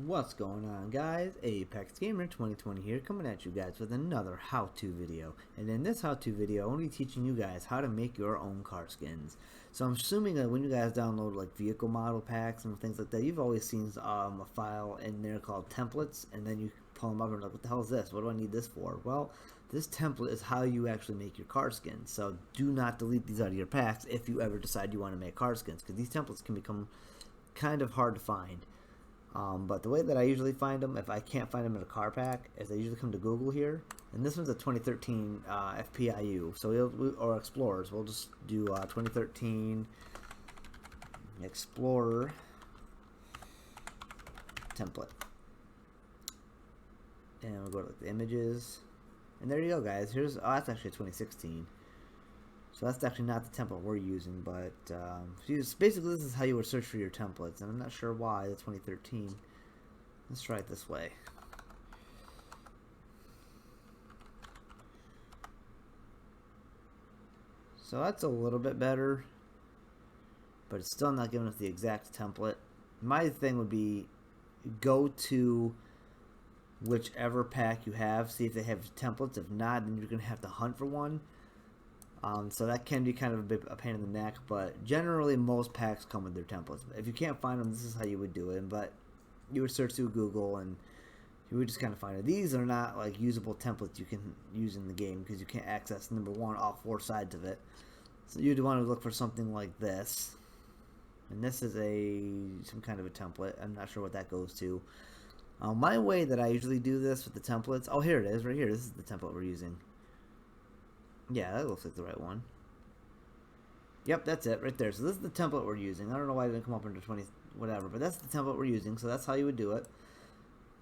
What's going on, guys? Apex Gamer 2020 here, coming at you guys with another how-to video. And in this how-to video, I'm going to be teaching you guys how to make your own car skins. So I'm assuming that when you guys download like vehicle model packs and things like that, you've always seen a file in there called templates, and then you pull them up and you're like, what the hell is this? What do I need this for? Well, this template is how you actually make your car skins. So do not delete these out of your packs if you ever decide you want to make car skins, because these templates can become kind of hard to find. But the way that I usually find them, if I can't find them in a car pack, is I usually come to Google here, and this one's a 2013 FPIU, so or Explorers. We'll just do 2013 Explorer template, and we'll go to like, the images, and there you go, guys. Here's that's actually 2016. So that's actually not the template we're using, but basically this is how you would search for your templates, and I'm not sure why the 2013. Let's try it this way. So that's a little bit better, but it's still not giving us the exact template. My thing would be go to whichever pack you have, see if they have templates. If not, then you're going to have to hunt for one. So that can be kind of a pain in the neck, but generally most packs come with their templates. If you can't find them, this is how you would do it. But you would search through Google and you would just kind of find it. These are not like usable templates you can use in the game because you can't access, number one, all four sides of it. So you'd want to look for something like this, and this is some kind of a template. I'm not sure what that goes to. My way that I usually do this with the templates. Oh, here it is, right here. This is the template we're using. Yeah, that looks like the right one. Yep, that's it right there. So this is the template we're using. I don't know why it didn't come up under 20 whatever, but that's the template we're using. So that's how you would do it.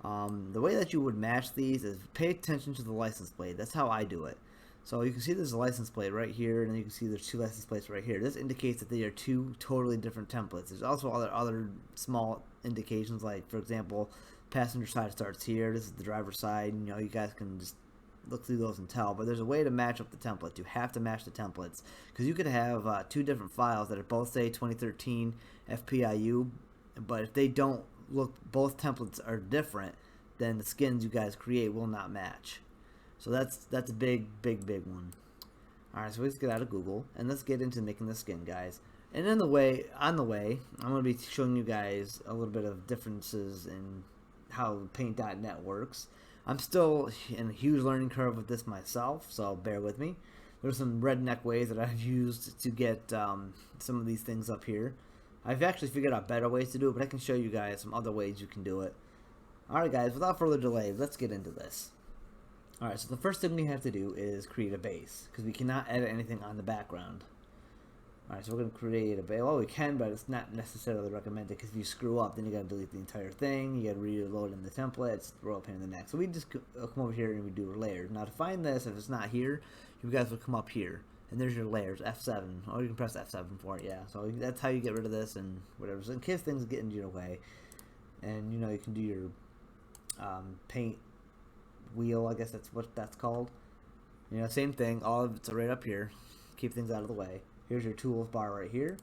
The way that you would match these is pay attention to the license plate. That's how I do it. So you can see there's a license plate right here, and then you can see there's two license plates right here. This indicates that they are two totally different templates. There's also other small indications, like for example, passenger side starts here. This is the driver's side. You know, you guys can just look through those and tell, but there's a way to match up the templates. You have to match the templates, because you could have two different files that are both say 2013 FPIU, but if they don't look, both templates are different, then the skins you guys create will not match. So that's a big one. Alright, so let's get out of Google and let's get into making the skin, guys. And on the way, I'm going to be showing you guys a little bit of differences in how Paint.net works. I'm still in a huge learning curve with this myself, so bear with me. There's some redneck ways that I've used to get some of these things up here. I've actually figured out better ways to do it, but I can show you guys some other ways you can do it. Alright guys, without further delay, let's get into this. Alright, so the first thing we have to do is create a base, because we cannot edit anything on the background. Alright, so we're going to create a base. Well, we can, but it's not necessarily recommended, because if you screw up, then you got to delete the entire thing. You got to reload in the templates, throw a pain in the neck. So we just come over here and we do layers. Now to find this, if it's not here, you guys will come up here, and there's your layers, F7. Or you can press F7 for it, yeah. So that's how you get rid of this and whatever. So in case things get into your way, and you know, you can do your paint wheel, I guess that's what that's called. You know, same thing, all of it's right up here. Keep things out of the way. Here's your tools bar right here.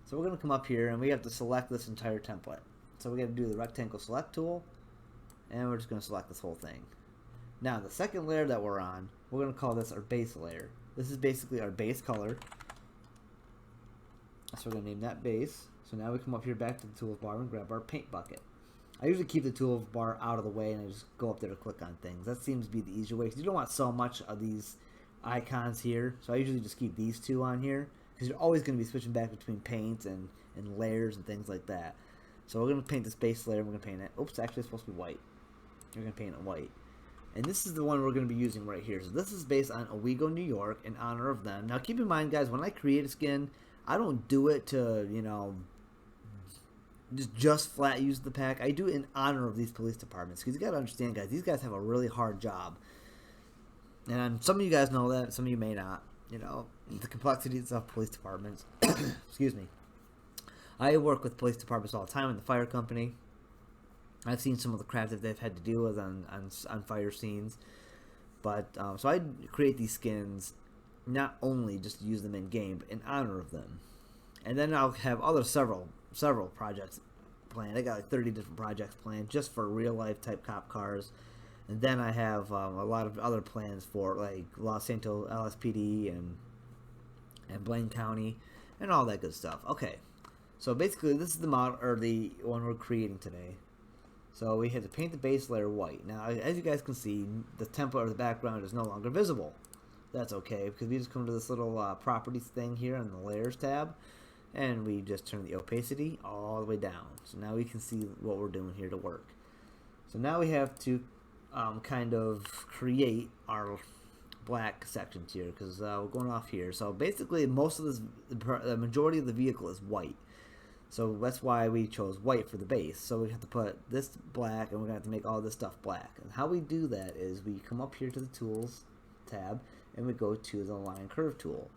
So we're going to come up here and we have to select this entire template. So we got to do the rectangle select tool, and we're just going to select this whole thing. Now the second layer that we're on, we're going to call this our base layer. This is basically our base color. So we're going to name that base. So now we come up here back to the tools bar and grab our paint bucket. I usually keep the tools bar out of the way and I just go up there to click on things. That seems to be the easier way, because you don't want so much of these icons here. So I usually just keep these two on here, because you're always going to be switching back between paints and layers and things like that. So we're going to paint this base layer. We're going to paint it. Oops, actually it's supposed to be white. We're going to paint it white. And this is the one we're going to be using right here. So this is based on Owego, New York, in honor of them. Now keep in mind, guys, when I create a skin, I don't do it to, you know, just flat use the pack. I do it in honor of these police departments, because you got to understand, guys, these guys have a really hard job. And some of you guys know that, some of you may not. You know, the complexities of police departments. Excuse me. I work with police departments all the time in the fire company. I've seen some of the crap that they've had to deal with on fire scenes. But so I create these skins not only just to use them in game, but in honor of them. And then I'll have several projects planned. I got like 30 different projects planned just for real life type cop cars. And then I have a lot of other plans for like Los Santos LSPD and Blaine County and all that good stuff. Okay, so basically this is the model, or the one we're creating today. So we had to paint the base layer white. Now, as you guys can see, the template or the background is no longer visible. That's okay, because we just come to this little properties thing here on the layers tab, and we just turn the opacity all the way down. So now we can see what we're doing here to work. So now we have to kind of create our black sections here, because we're going off here. So basically most of this, the majority of the vehicle is white. So that's why we chose white for the base. So we have to put this black, and we're going to have to make all this stuff black. And how we do that is we come up here to the Tools tab, and we go to the Line Curve tool.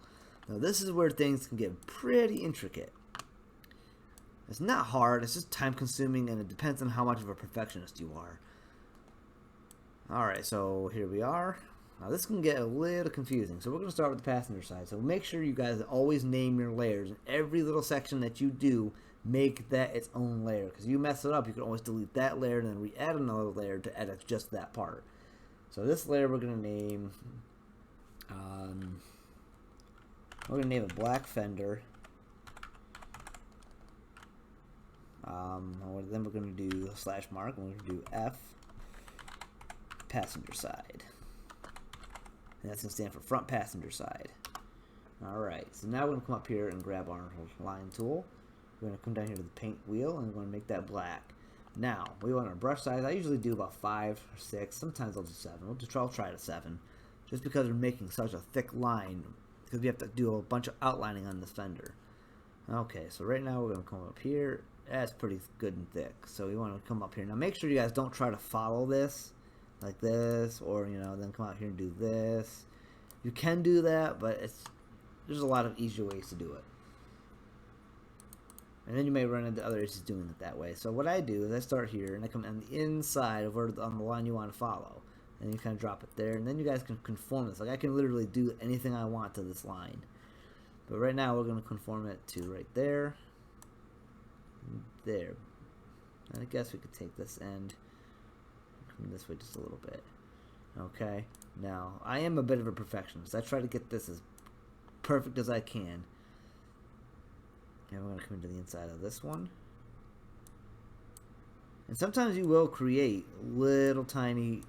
Now this is where things can get pretty intricate. It's not hard, it's just time consuming, and it depends on how much of a perfectionist you are. Alright, so here we are. Now this can get a little confusing, so we're going to start with the passenger side. So make sure you guys always name your layers. In every little section that you do, make that its own layer. Because you mess it up, you can always delete that layer and then re-add another layer to edit just that part. So this layer we're going to name, it black fender. Then we're going to do a slash mark, and we're going to do F passenger side. And that's going to stand for front passenger side. Alright, so now we're going to come up here and grab our line tool. We're going to come down here to the paint wheel, and we're going to make that black. Now, we want our brush size. I usually do about 5 or 6. Sometimes I'll do 7. I'll try to 7. Just because we're making such a thick line, because we have to do a bunch of outlining on this fender. Okay, so right now we're going to come up here. That's pretty good and thick. So we want to come up here. Now make sure you guys don't try to follow this like this, or then come out here and do this. You can do that, but there's a lot of easier ways to do it. And then you may run into other issues doing it that way. So what I do is I start here, and I come on the inside of on the line you want to follow. And you kind of drop it there, and then you guys can conform this. Like I can literally do anything I want to this line. But right now we're going to conform it to right there. There. And I guess we could take this end, come this way just a little bit. Okay. Now, I am a bit of a perfectionist. I try to get this as perfect as I can. And we're going to come into the inside of this one. And sometimes you will create little tiny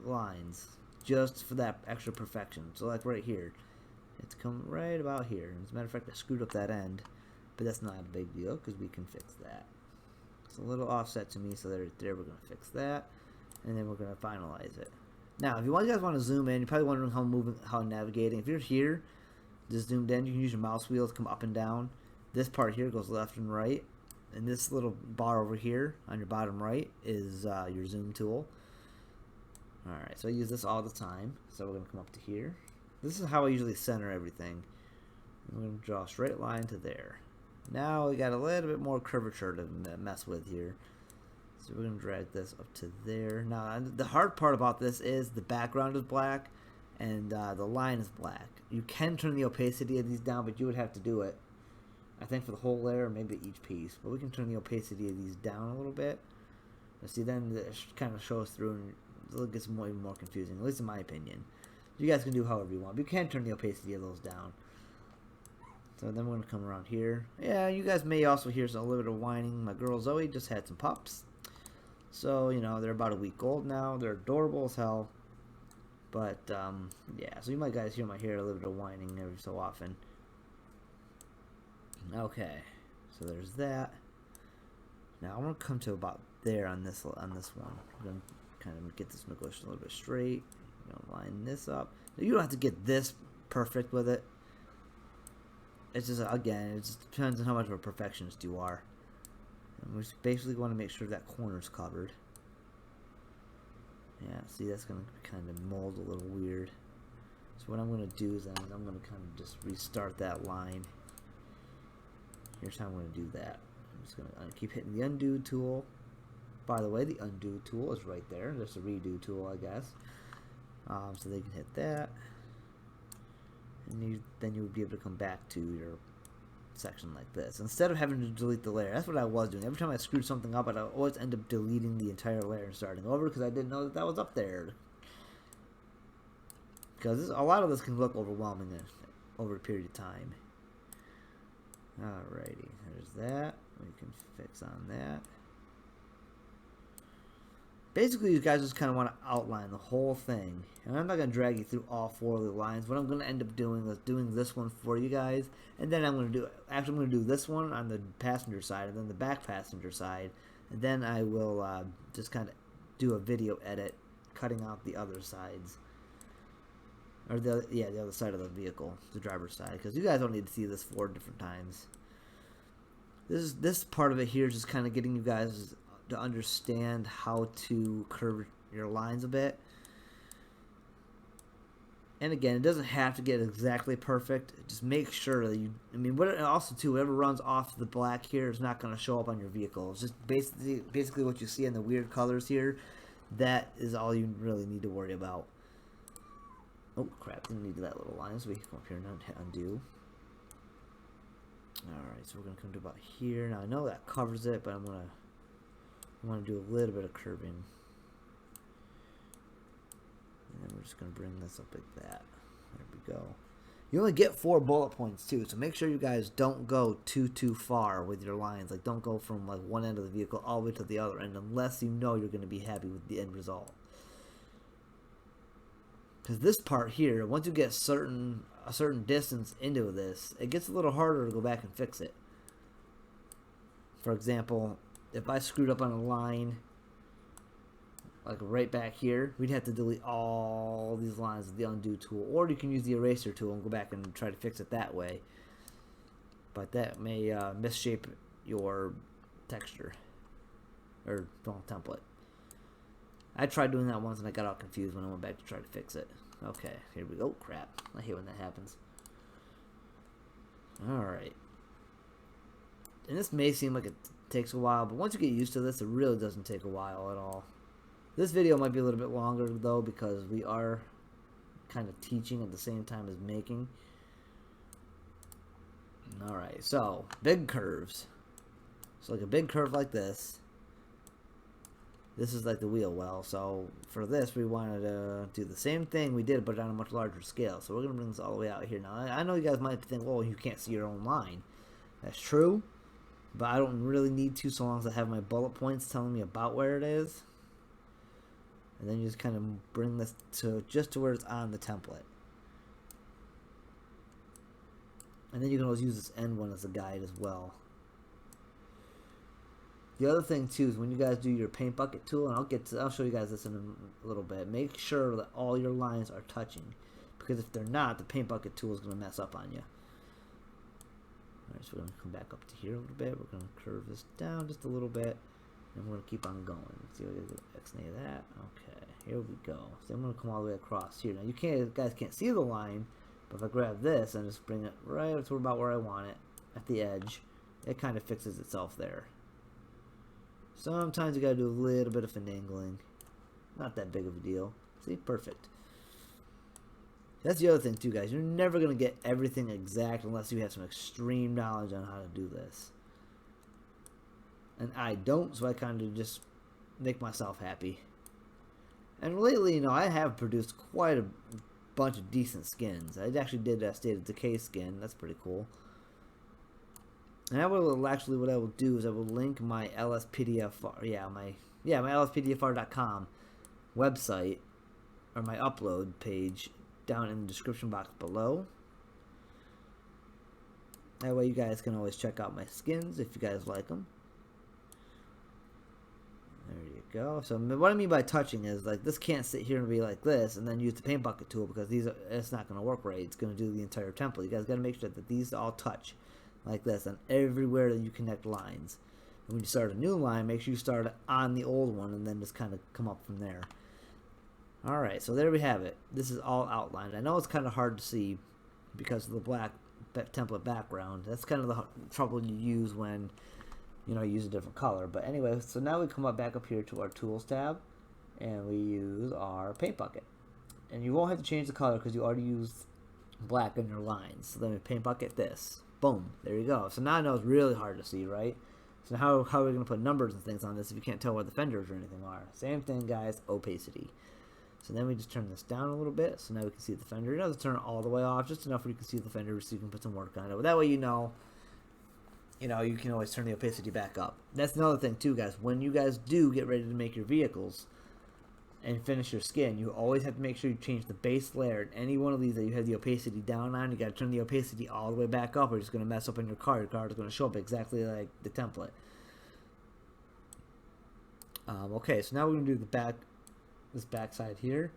lines just for that extra perfection. So like right here, it's come right about here. As a matter of fact, I screwed up that end, but that's not a big deal because we can fix that. It's a little offset to me, so right there we're going to fix that, and then we're going to finalize it. Now, if you guys want to zoom in, you're probably wondering how navigating. If you're here, just zoomed in, you can use your mouse wheel to come up and down. This part here goes left and right, and this little bar over here on your bottom right is your zoom tool. Alright, so I use this all the time. So we're going to come up to here. This is how I usually center everything. I'm going to draw a straight line to there. Now we got a little bit more curvature to mess with here. So we're going to drag this up to there. Now the hard part about this is the background is black and the line is black. You can turn the opacity of these down, but you would have to do it, I think, for the whole layer, or maybe each piece. But we can turn the opacity of these down a little bit. See, then it kind of shows through, and it gets even more confusing, at least in my opinion. You guys can do however you want, but you can turn the opacity of those down. So then we're going to come around here. Yeah, you guys may also hear a little bit of whining. My girl Zoe just had some pups. So, they're about a week old now. They're adorable as hell. But, yeah, so you might guys hear my hair a little bit of whining every so often. Okay, so there's that. Now I'm going to come to about there on this one. I'm going to kind of get this negotiation a little bit straight. I'm going to line this up. You don't have to get this perfect with it. It's just, again, it just depends on how much of a perfectionist you are. And we just basically want to make sure that corner's covered. Yeah, see, that's going to kind of mold a little weird. So what I'm going to do is I'm going to kind of just restart that line. Here's how I'm going to do that. I'm just going to keep hitting the undo tool. By the way, the undo tool is right there. There's a redo tool, I guess. So they can hit that. And then you would be able to come back to your section like this. Instead of having to delete the layer, that's what I was doing. Every time I screwed something up, I'd always end up deleting the entire layer and starting over because I didn't know that that was up there. Because a lot of this can look overwhelming over a period of time. Alrighty, there's that. We can fix on that. Basically, you guys just kind of want to outline the whole thing. And I'm not going to drag you through all 4 of the lines. What I'm going to end up doing is doing this one for you guys. And then I'm going to do, actually I'm going to do this one on the passenger side and then the back passenger side. And then I will just kind of do a video edit cutting out the other sides. Or the other side of the vehicle, the driver's side. Because you guys don't need to see this 4 different times. This part of it here is just kind of getting you guys to understand how to curve your lines a bit. And again, it doesn't have to get exactly perfect. Just make sure that you, also too, whatever runs off the black here is not going to show up on your vehicle. It's just basically what you see in the weird colors here. That is all you really need to worry about. Oh crap, didn't need that little line, so we can come up here and undo. Alright, so we're going to come to about here. Now I know that covers it, but I want to do a little bit of curving. And then we're just going to bring this up like that. There we go. You only get 4 bullet points too, so make sure you guys don't go too far with your lines. Like, don't go from like one end of the vehicle all the way to the other end unless you know you're going to be happy with the end result. Because this part here, once you get a certain distance into this, it gets a little harder to go back and fix it. For example, if I screwed up on a line, like right back here, we'd have to delete all these lines with the undo tool. Or you can use the eraser tool and go back and try to fix it that way. But that may misshape your texture or template. I tried doing that once and I got all confused when I went back to try to fix it. Okay, here we go. Crap. I hate when that happens. Alright. And this may seem like it takes a while, but once you get used to this, it really doesn't take a while at all. This video might be a little bit longer, though, because we are kind of teaching at the same time as making. Alright, so, big curves. So, like a big curve like this. This is like the wheel well, so for this we wanted to do the same thing we did, but on a much larger scale. So we're going to bring this all the way out here. Now, I know you guys might think, well, you can't see your own line. That's true, but I don't really need to so long as I have my bullet points telling me about where it is. And then you just kind of bring this to just to where it's on the template. And then you can always use this end one as a guide as well. The other thing too is when you guys do your paint bucket tool, and I'll show you guys this in a little bit. Make sure that all your lines are touching, because if they're not, the paint bucket tool is going to mess up on you. Alright, so we're going to come back up to here a little bit. We're going to curve this down just a little bit, and we're going to keep on going. Let's see what we get X-nay of that. Okay, here we go. So I'm going to come all the way across here. Now you guys can't see the line, but if I grab this and just bring it right up to about where I want it at the edge, it kind of fixes itself there. Sometimes you gotta do a little bit of finagling. Not that big of a deal. See, perfect. That's the other thing too, guys. You're never gonna get everything exact unless you have some extreme knowledge on how to do this. And I don't, so I kind of just make myself happy. And lately, you know, I have produced quite a bunch of decent skins. I actually did a State of Decay skin. That's pretty cool. And I will actually, what I will do is I will link my Lspdfr, my Lspdfr.com website, or my upload page, down in the description box below. That way you guys can always check out my skins if you guys like them. There you go. So what I mean by touching is, like, this can't sit here and be like this and then use the paint bucket tool, because it's not going to work right. It's going to do the entire template. You guys got to make sure that these all touch like this on everywhere that you connect lines. And when you start a new line, make sure you start on the old one and then just kind of come up from there. Alright, so there we have it. This is all outlined. I know it's kind of hard to see because of the black template background. That's kind of the trouble you use when, you know, you use a different color. But anyway, so now we come up back up here to our Tools tab, and we use our paint bucket. And you won't have to change the color because you already used black in your lines. So then we paint bucket this. Boom. There you go. So now I know it's really hard to see, right? So how are we going to put numbers and things on this if you can't tell where the fenders or anything are? Same thing, guys. Opacity. So then we just turn this down a little bit. So now we can see the fender. It doesn't turn it all the way off. Just enough where you can see the fender so you can put some work on it. But that way you know, you can always turn the opacity back up. That's another thing too, guys. When you guys do get ready to make your vehicles and finish your skin, you always have to make sure you change the base layer. And any one of these that you have the opacity down on, you got to turn the opacity all the way back up, or it's going to mess up in your car. Your car is going to show up exactly like the template. Okay, so now we're going to do this back side here.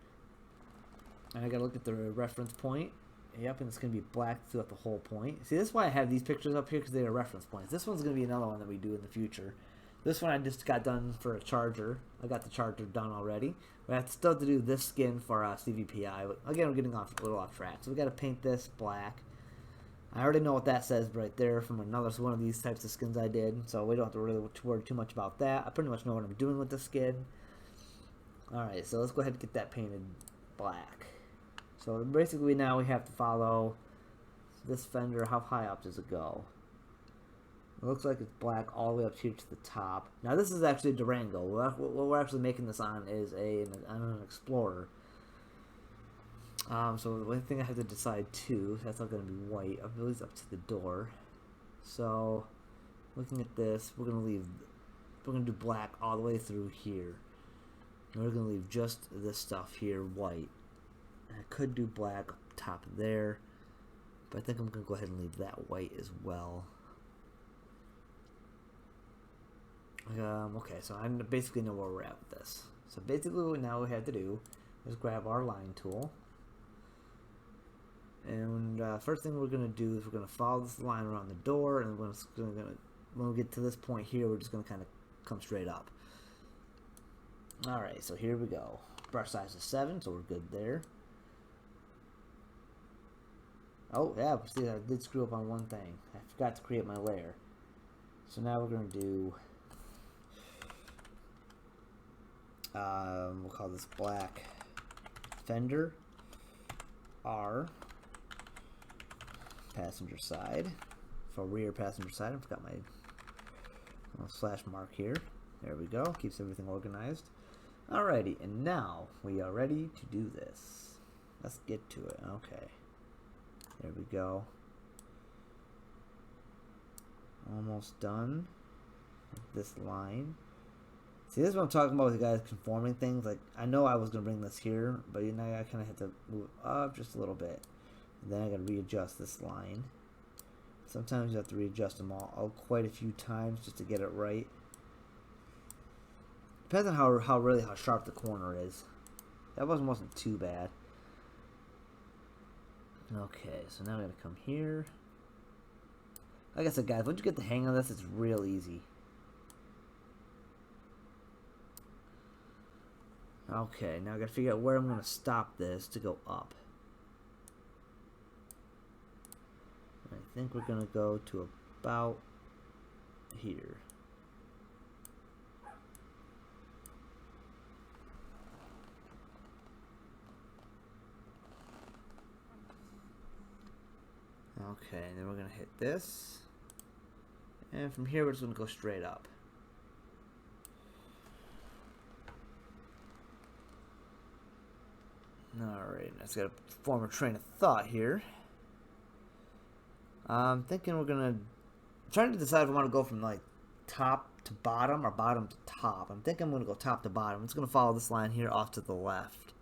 And I got to look at the reference point. Yep, and it's going to be black throughout the whole point. See, this is why I have these pictures up here, because they are reference points. This one's going to be another one that we do in the future. This one I just got done for a charger. I got the charger done already. We have still to do this skin for CVPI. But again, we're getting a little off track. So we got to paint this black. I already know what that says right there from one of these types of skins I did. So we don't have to really worry too much about that. I pretty much know what I'm doing with the skin. Alright, so let's go ahead and get that painted black. So basically now we have to follow this fender. How high up does it go? It looks like it's black all the way up here to the top. Now this is actually a Durango. What we're actually making this on is an Explorer. So the only thing I have to decide too, that's not going to be white. I believe it's up to the door. So looking at this, we're going to do black all the way through here. And we're going to leave just this stuff here white. And I could do black up top there, but I think I'm going to go ahead and leave that white as well. Okay, so I basically know where we're at with this. So basically what now we have to do is grab our line tool. And first thing we're going to do is we're going to follow this line around the door, and when we get to this point here, we're just going to kind of come straight up. Alright, so here we go. Brush size is 7, so we're good there. Oh, yeah, see, I did screw up on one thing. I forgot to create my layer. So now we're going to do... we'll call this black fender R passenger side. For rear passenger side, I forgot my little slash mark here. There we go. Keeps everything organized. Alrighty, and now we are ready to do this. Let's get to it. Okay. There we go. Almost done with this line. See, this is what I'm talking about with the guys conforming things. Like, I know I was going to bring this here, but I kind of have to move up just a little bit. And then I got to readjust this line. Sometimes you have to readjust them all quite a few times just to get it right. Depends on how sharp the corner is. That wasn't too bad. Okay, so now I'm going to come here. Like I said, guys, once you get the hang of this, it's real easy. Okay, now I gotta figure out where I'm gonna stop this to go up. I think we're gonna go to about here. Okay, and then we're gonna hit this. And from here we're just gonna go straight up. Alright, let's gotta form a train of thought here. I'm thinking trying to decide if I want to go from like top to bottom or bottom to top. I'm thinking I'm gonna go top to bottom. I'm just gonna follow this line here off to the left.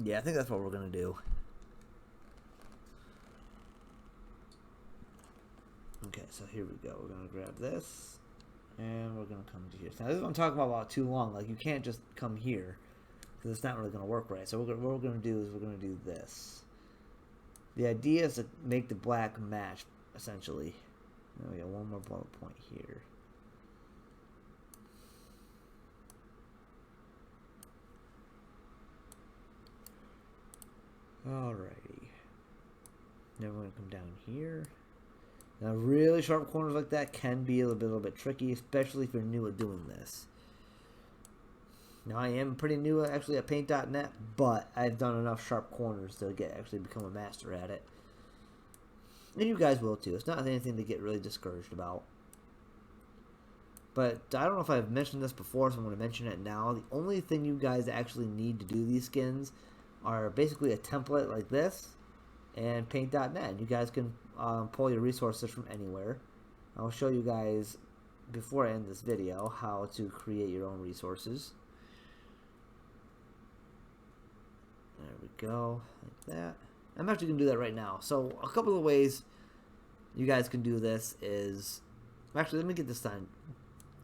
Yeah, I think that's what we're gonna do. Okay, so here we go. We're gonna grab this. And we're going to come to here. Now, this is what I'm talking about too long. Like, you can't just come here, because it's not really going to work right. So what we're going to do is we're going to do this. The idea is to make the black match, essentially. Now we got one more bullet point here. Alrighty. Then we're going to come down here. Now, really sharp corners like that can be a little bit tricky, especially if you're new at doing this. Now I am pretty new actually at Paint.net, but I've done enough sharp corners to actually become a master at it. And you guys will too. It's not anything to get really discouraged about. But I don't know if I've mentioned this before, so I'm going to mention it now. The only thing you guys actually need to do these skins are basically a template like this and Paint.net. You guys can pull your resources from anywhere. I'll show you guys, before I end this video, how to create your own resources. There we go, like that. I'm actually going to do that right now. So a couple of ways you guys can do this is... Actually, let me get this done.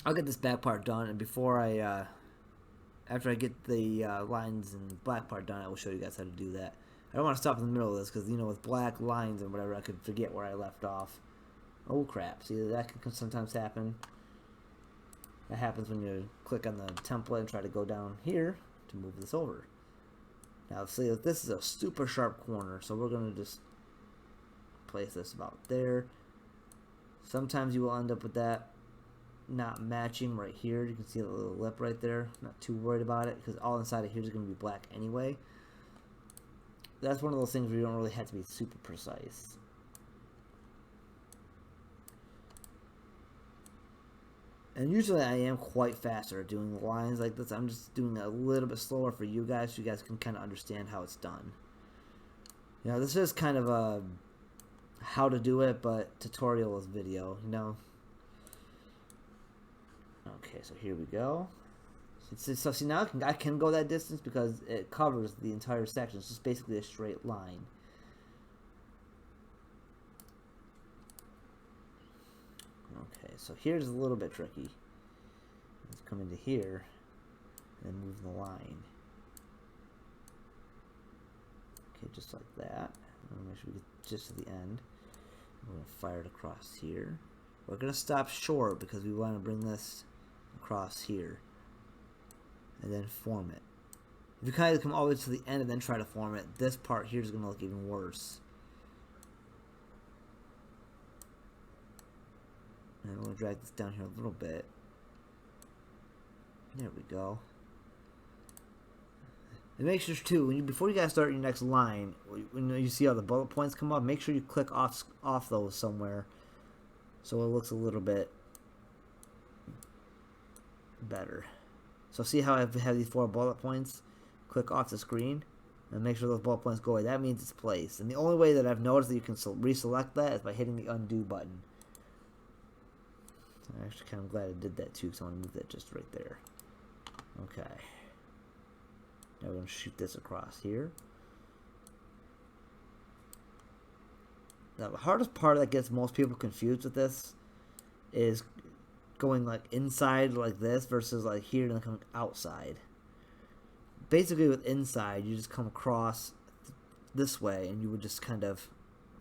I'll get this back part done, and before I... after I get the lines and black part done, I will show you guys how to do that. I don't want to stop in the middle of this, because, you know, with black lines and whatever, I could forget where I left off. Oh, crap. See, that can sometimes happen. That happens when you click on the template and try to go down here to move this over. Now, see, this is a super sharp corner, so we're going to just place this about there. Sometimes you will end up with that not matching right here. You can see the little lip right there. I'm not too worried about it, because all inside of here is going to be black anyway. That's one of those things where you don't really have to be super precise. And usually I am quite faster at doing the lines like this. I'm just doing it a little bit slower for you guys, so you guys can kind of understand how it's done. You know, this is kind of a how to do it, but tutorial is video, you know. Okay, so here we go. So see, now I can go that distance because it covers the entire section. It's just basically a straight line. Okay, so here's a little bit tricky. Let's come into here and move the line. Okay, just like that. Make sure we get just to the end. We're going to fire it across here. We're going to stop short because we want to bring this across here and then form it. If you kind of come all the way to the end and then try to form it, this part here is going to look even worse. And we'll drag this down here a little bit. There we go. And make sure too, before you guys start your next line, when you see all the bullet points come up, make sure you click off those somewhere, so it looks a little bit better. So see how I have these 4 bullet points? Click off the screen and make sure those bullet points go away. That means it's placed. And the only way that I've noticed that you can reselect that is by hitting the undo button. I'm actually kind of glad I did that too, because I want to move that just right there. Okay. Now we're going to shoot this across here. Now the hardest part that gets most people confused with this is going like inside like this versus like here and then coming outside. Basically with inside, you just come across this way and you would just kind of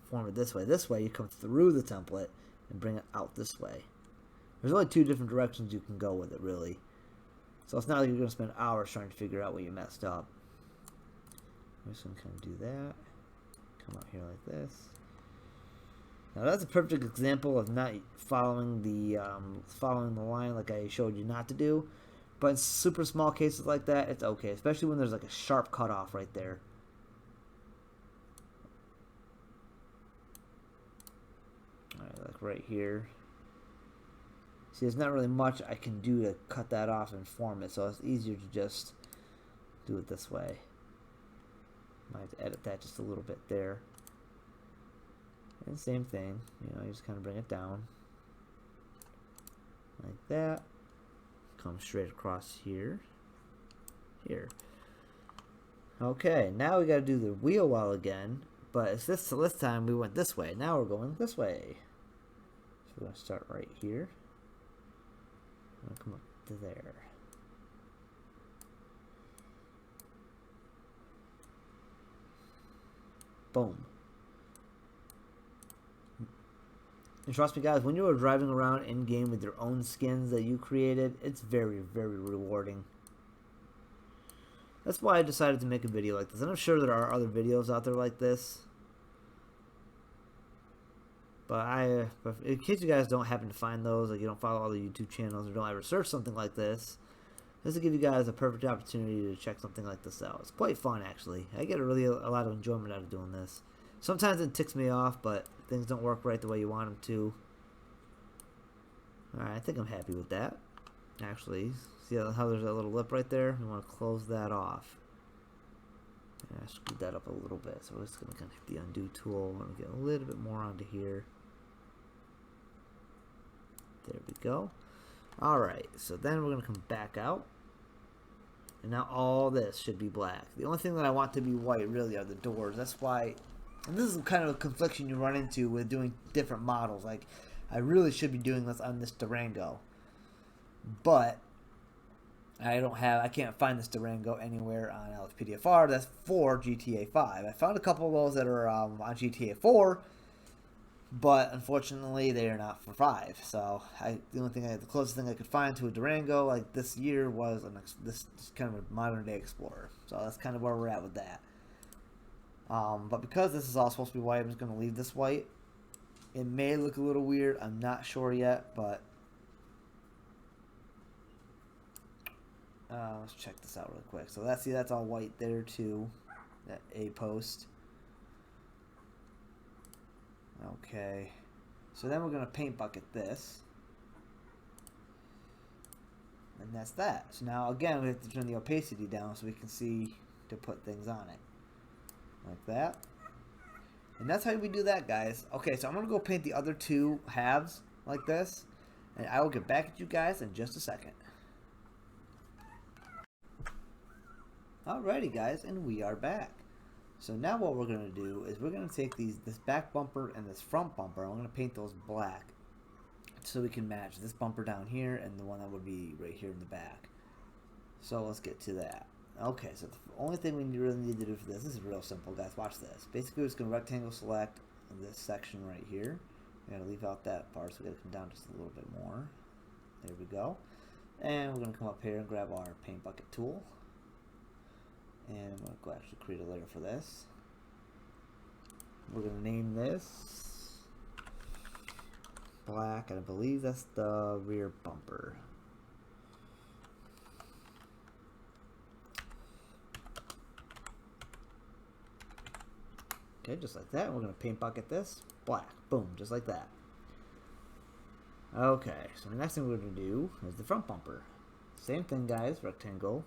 form it this way. This way you come through the template and bring it out this way. There's only 2 different directions you can go with it, really. So it's not like you're going to spend hours trying to figure out what you messed up. I'm just going to kind of do that. Come out here like this. Now that's a perfect example of not following the line like I showed you not to do. But in super small cases like that, it's okay. Especially when there's like a sharp cutoff right there. Alright, like right here. See, there's not really much I can do to cut that off and form it, so it's easier to just do it this way. Might have to edit that just a little bit there. And same thing, you know, you just kind of bring it down. Like that. Come straight across here. Here. Okay, now we gotta do the wheel well again, but it's this time we went this way. Now we're going this way. So we're gonna start right here. Come up to there. Boom. And trust me guys, when you are driving around in game with your own skins that you created, it's very, very rewarding. That's why I decided to make a video like this. And I'm sure there are other videos out there like this. But in case you guys don't happen to find those, like you don't follow all the YouTube channels or don't ever search something like this, This will give you guys a perfect opportunity to check something like this out. It's quite fun, actually. I get a lot of enjoyment out of doing this. Sometimes it ticks me off, but things don't work right the way you want them to. Alright, I think I'm happy with that. Actually, see how there's that little lip right there? We want to close that off. I screwed that up a little bit, so we're just going to kind of hit the undo tool. We're going to get a little bit more onto here. There we go. Alright, so then we're going to come back out. And now all this should be black. The only thing that I want to be white really are the doors. That's why, and this is kind of a confliction you run into with doing different models. Like, I really should be doing this on this Durango. But I can't find this Durango anywhere on Lspdfr. That's for GTA 5. I found a couple of those that are on GTA 4, but unfortunately they are not for 5. So the closest thing I could find to a Durango like this year was this kind of a modern day Explorer. So that's kind of where we're at with that. But because this is all supposed to be white, I'm just going to leave this white. It may look a little weird. I'm not sure yet, but let's check this out real quick. So that's all white there too. That A post. Okay. So then we're gonna paint bucket this. And that's that. So now again we have to turn the opacity down so we can see to put things on it. Like that. And that's how we do that, guys. Okay, so I'm gonna go paint the other two halves like this. And I will get back at you guys in just a second. Alrighty guys, and we are back. So now what we're going to do is we're going to take this back bumper and this front bumper, and we're going to paint those black so we can match this bumper down here and the one that would be right here in the back. So let's get to that. Okay, so the only thing we really need to do for this is real simple, guys. Watch this. Basically, we're just going to rectangle select this section right here. We're going to leave out that part, so we're going to come down just a little bit more. There we go. And we're going to come up here and grab our paint bucket tool. And I'm going to go actually create a layer for this. We're going to name this black, and I believe that's the rear bumper. Okay, just like that. We're going to paint bucket this black. Boom, just like that. Okay, so the next thing we're going to do is the front bumper. Same thing, guys, rectangle.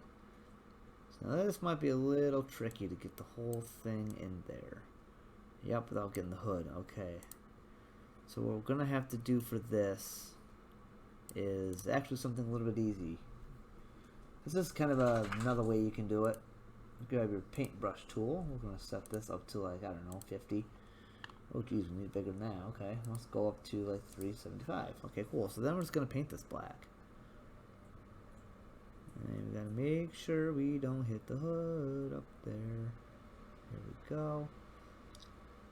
Now this might be a little tricky to get the whole thing in there. Yep, without getting the hood. Okay. So what we're going to have to do for this is actually something a little bit easy. This is kind of another way you can do it. Grab your paintbrush tool. We're going to set this up to like, I don't know, 50. Oh geez, we need bigger than that. Okay, let's go up to like 375. Okay, cool. So then we're just going to paint this black. And we gotta make sure we don't hit the hood up there. There we go.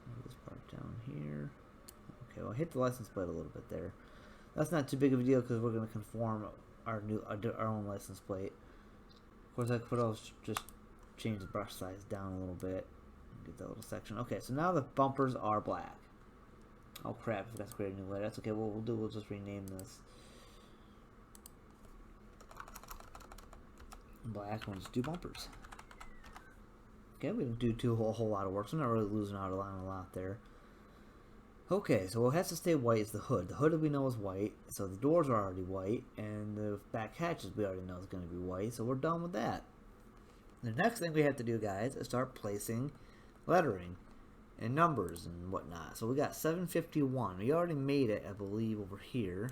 Move this part down here. Okay, well, hit the license plate a little bit there. That's not too big of a deal because we're gonna conform our own license plate. Of course, I could also just change the brush size down a little bit. Get that little section. Okay, so now the bumpers are black. Oh crap! I forgot to create a new layer. That's okay. What we'll do, we'll just rename this. Black, we'll just do bumpers. Okay, we didn't do a whole lot of work, so I'm not really losing out on a lot there. Okay, so what has to stay white is the hood. The hood we know is white, so the doors are already white, and the back hatches we already know is going to be white, so we're done with that. The next thing we have to do, guys, is start placing lettering and numbers and whatnot. So we got 751. We already made it, I believe, over here.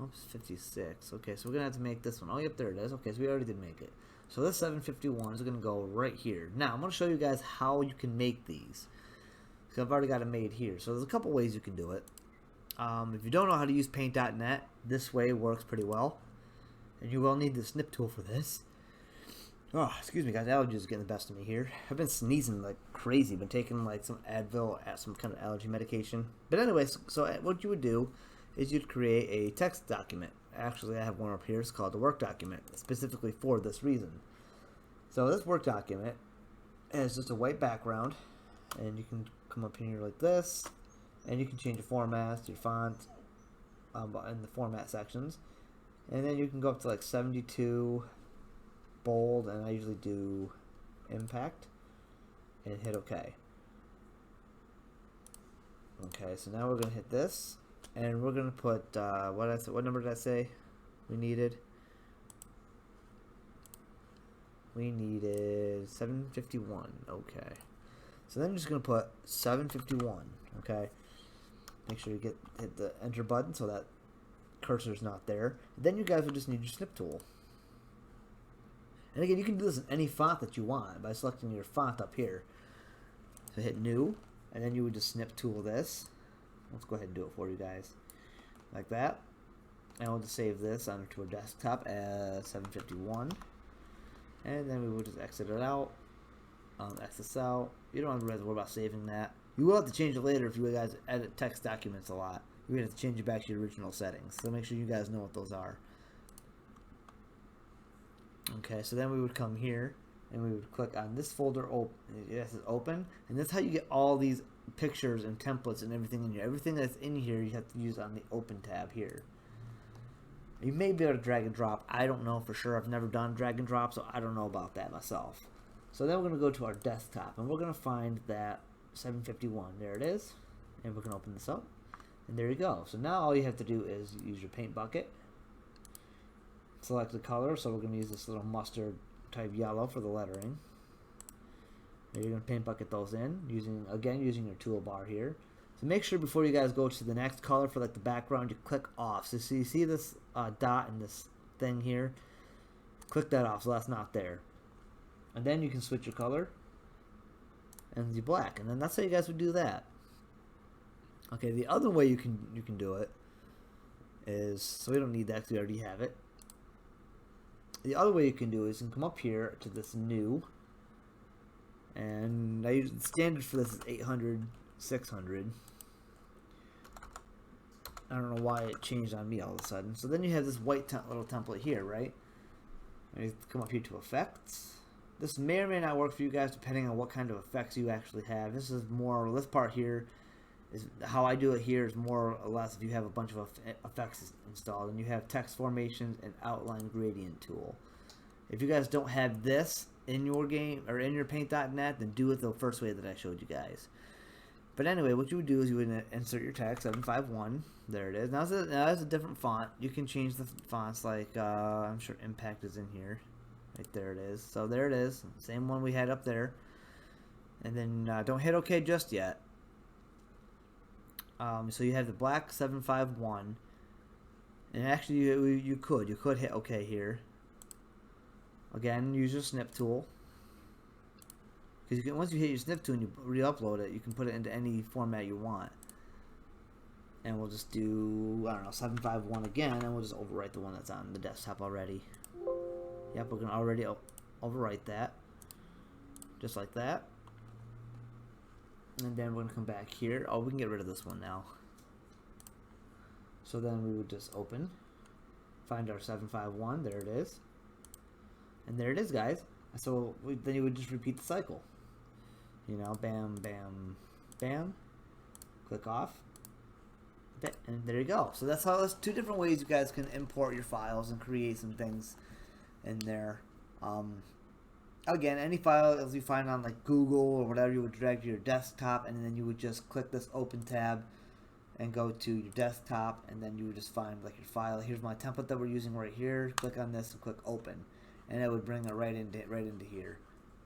Oops, 56. Okay, so we're gonna have to make this one. Oh, yep, there it is. Okay, so we already did make it. So this 751 is gonna go right here. Now I'm gonna show you guys how you can make these. So I've already got it made here. So there's a couple ways you can do it. If you don't know how to use Paint.net, this way works pretty well. And you will need the snip tool for this. Oh, excuse me, guys. Allergies are getting the best of me here. I've been sneezing like crazy. Been taking like some Advil, some kind of allergy medication. But anyways, so what you would do is you'd create a text document. Actually, I have one up here. It's called the work document, specifically for this reason. So this work document has just a white background, and you can come up here like this, and you can change your formats, your font, in the format sections. And then you can go up to like 72 bold, and I usually do impact, and hit OK. Okay, so now we're gonna hit this, and we're gonna put what number did I say we needed? We needed 751. Okay, so then I'm just gonna put 751. Okay, make sure you hit the enter button so that cursor's not there. Then you guys will just need your snip tool. And again, you can do this in any font that you want by selecting your font up here. So hit new, and then you would just snip tool this. Let's go ahead and do it for you guys. Like that. And we'll just save this onto our desktop as 751. And then we will just exit it out. Exit this out. You don't have to worry about saving that. You will have to change it later if you guys edit text documents a lot. You're going to have to change it back to your original settings. So make sure you guys know what those are. Okay, so then we would come here and we would click on this folder. It says open, and that's how you get all these pictures and templates and everything in here. Everything that's in here you have to use on the open tab here. You may be able to drag and drop. I don't know for sure. I've never done drag and drop, so I don't know about that myself. So then we're going to go to our desktop, and we're going to find that 751. There it is, and we're going to open this up, and there you go. So now all you have to do is use your paint bucket. Select the color, so we're going to use this little mustard type yellow for the lettering. And you're going to paint bucket those in, using your toolbar here. So make sure before you guys go to the next color for like the background, you click off. So you see this dot and this thing here? Click that off, so that's not there. And then you can switch your color and the black, and then that's how you guys would do that. Okay, the other way you can do it is, so we don't need that because we already have it. The other way you can do is you can come up here to this new, and I use the standard for this is 800, 600. I don't know why it changed on me all of a sudden. So then you have this white little template here, right? And you come up here to effects. This may or may not work for you guys depending on what kind of effects you actually have. This part here is how I do it here is more or less if you have a bunch of effects installed, and you have text formations and outline gradient tool. If you guys don't have this in your game or in your paint.net, then do it the first way that I showed you guys. But anyway, what you would do is you would insert your text 751. There it is. Now it's a different font. You can change the fonts, like I'm sure Impact is in here. Right there it is. So there it is. Same one we had up there. And then don't hit OK just yet. So you have the black 751, and actually you could hit OK here. Again, use your snip tool, because once you hit your snip tool and you re-upload it, you can put it into any format you want. And we'll just do, I don't know, 751 again, and we'll just overwrite the one that's on the desktop already. Yep, we're gonna already overwrite that, just like that. And then we're gonna come back here. Oh, we can get rid of this one now. So then we would just open, find our 751. There it is, and there it is, guys. So then you would just repeat the cycle. You know, bam, bam, bam. Click off, and there you go. So that's two different ways you guys can import your files and create some things in there. Again, any files you find on like Google or whatever, you would drag to your desktop, and then you would just click this open tab and go to your desktop, and then you would just find like your file. Here's my template that we're using right here. Click on this and click open, and it would bring it right into here.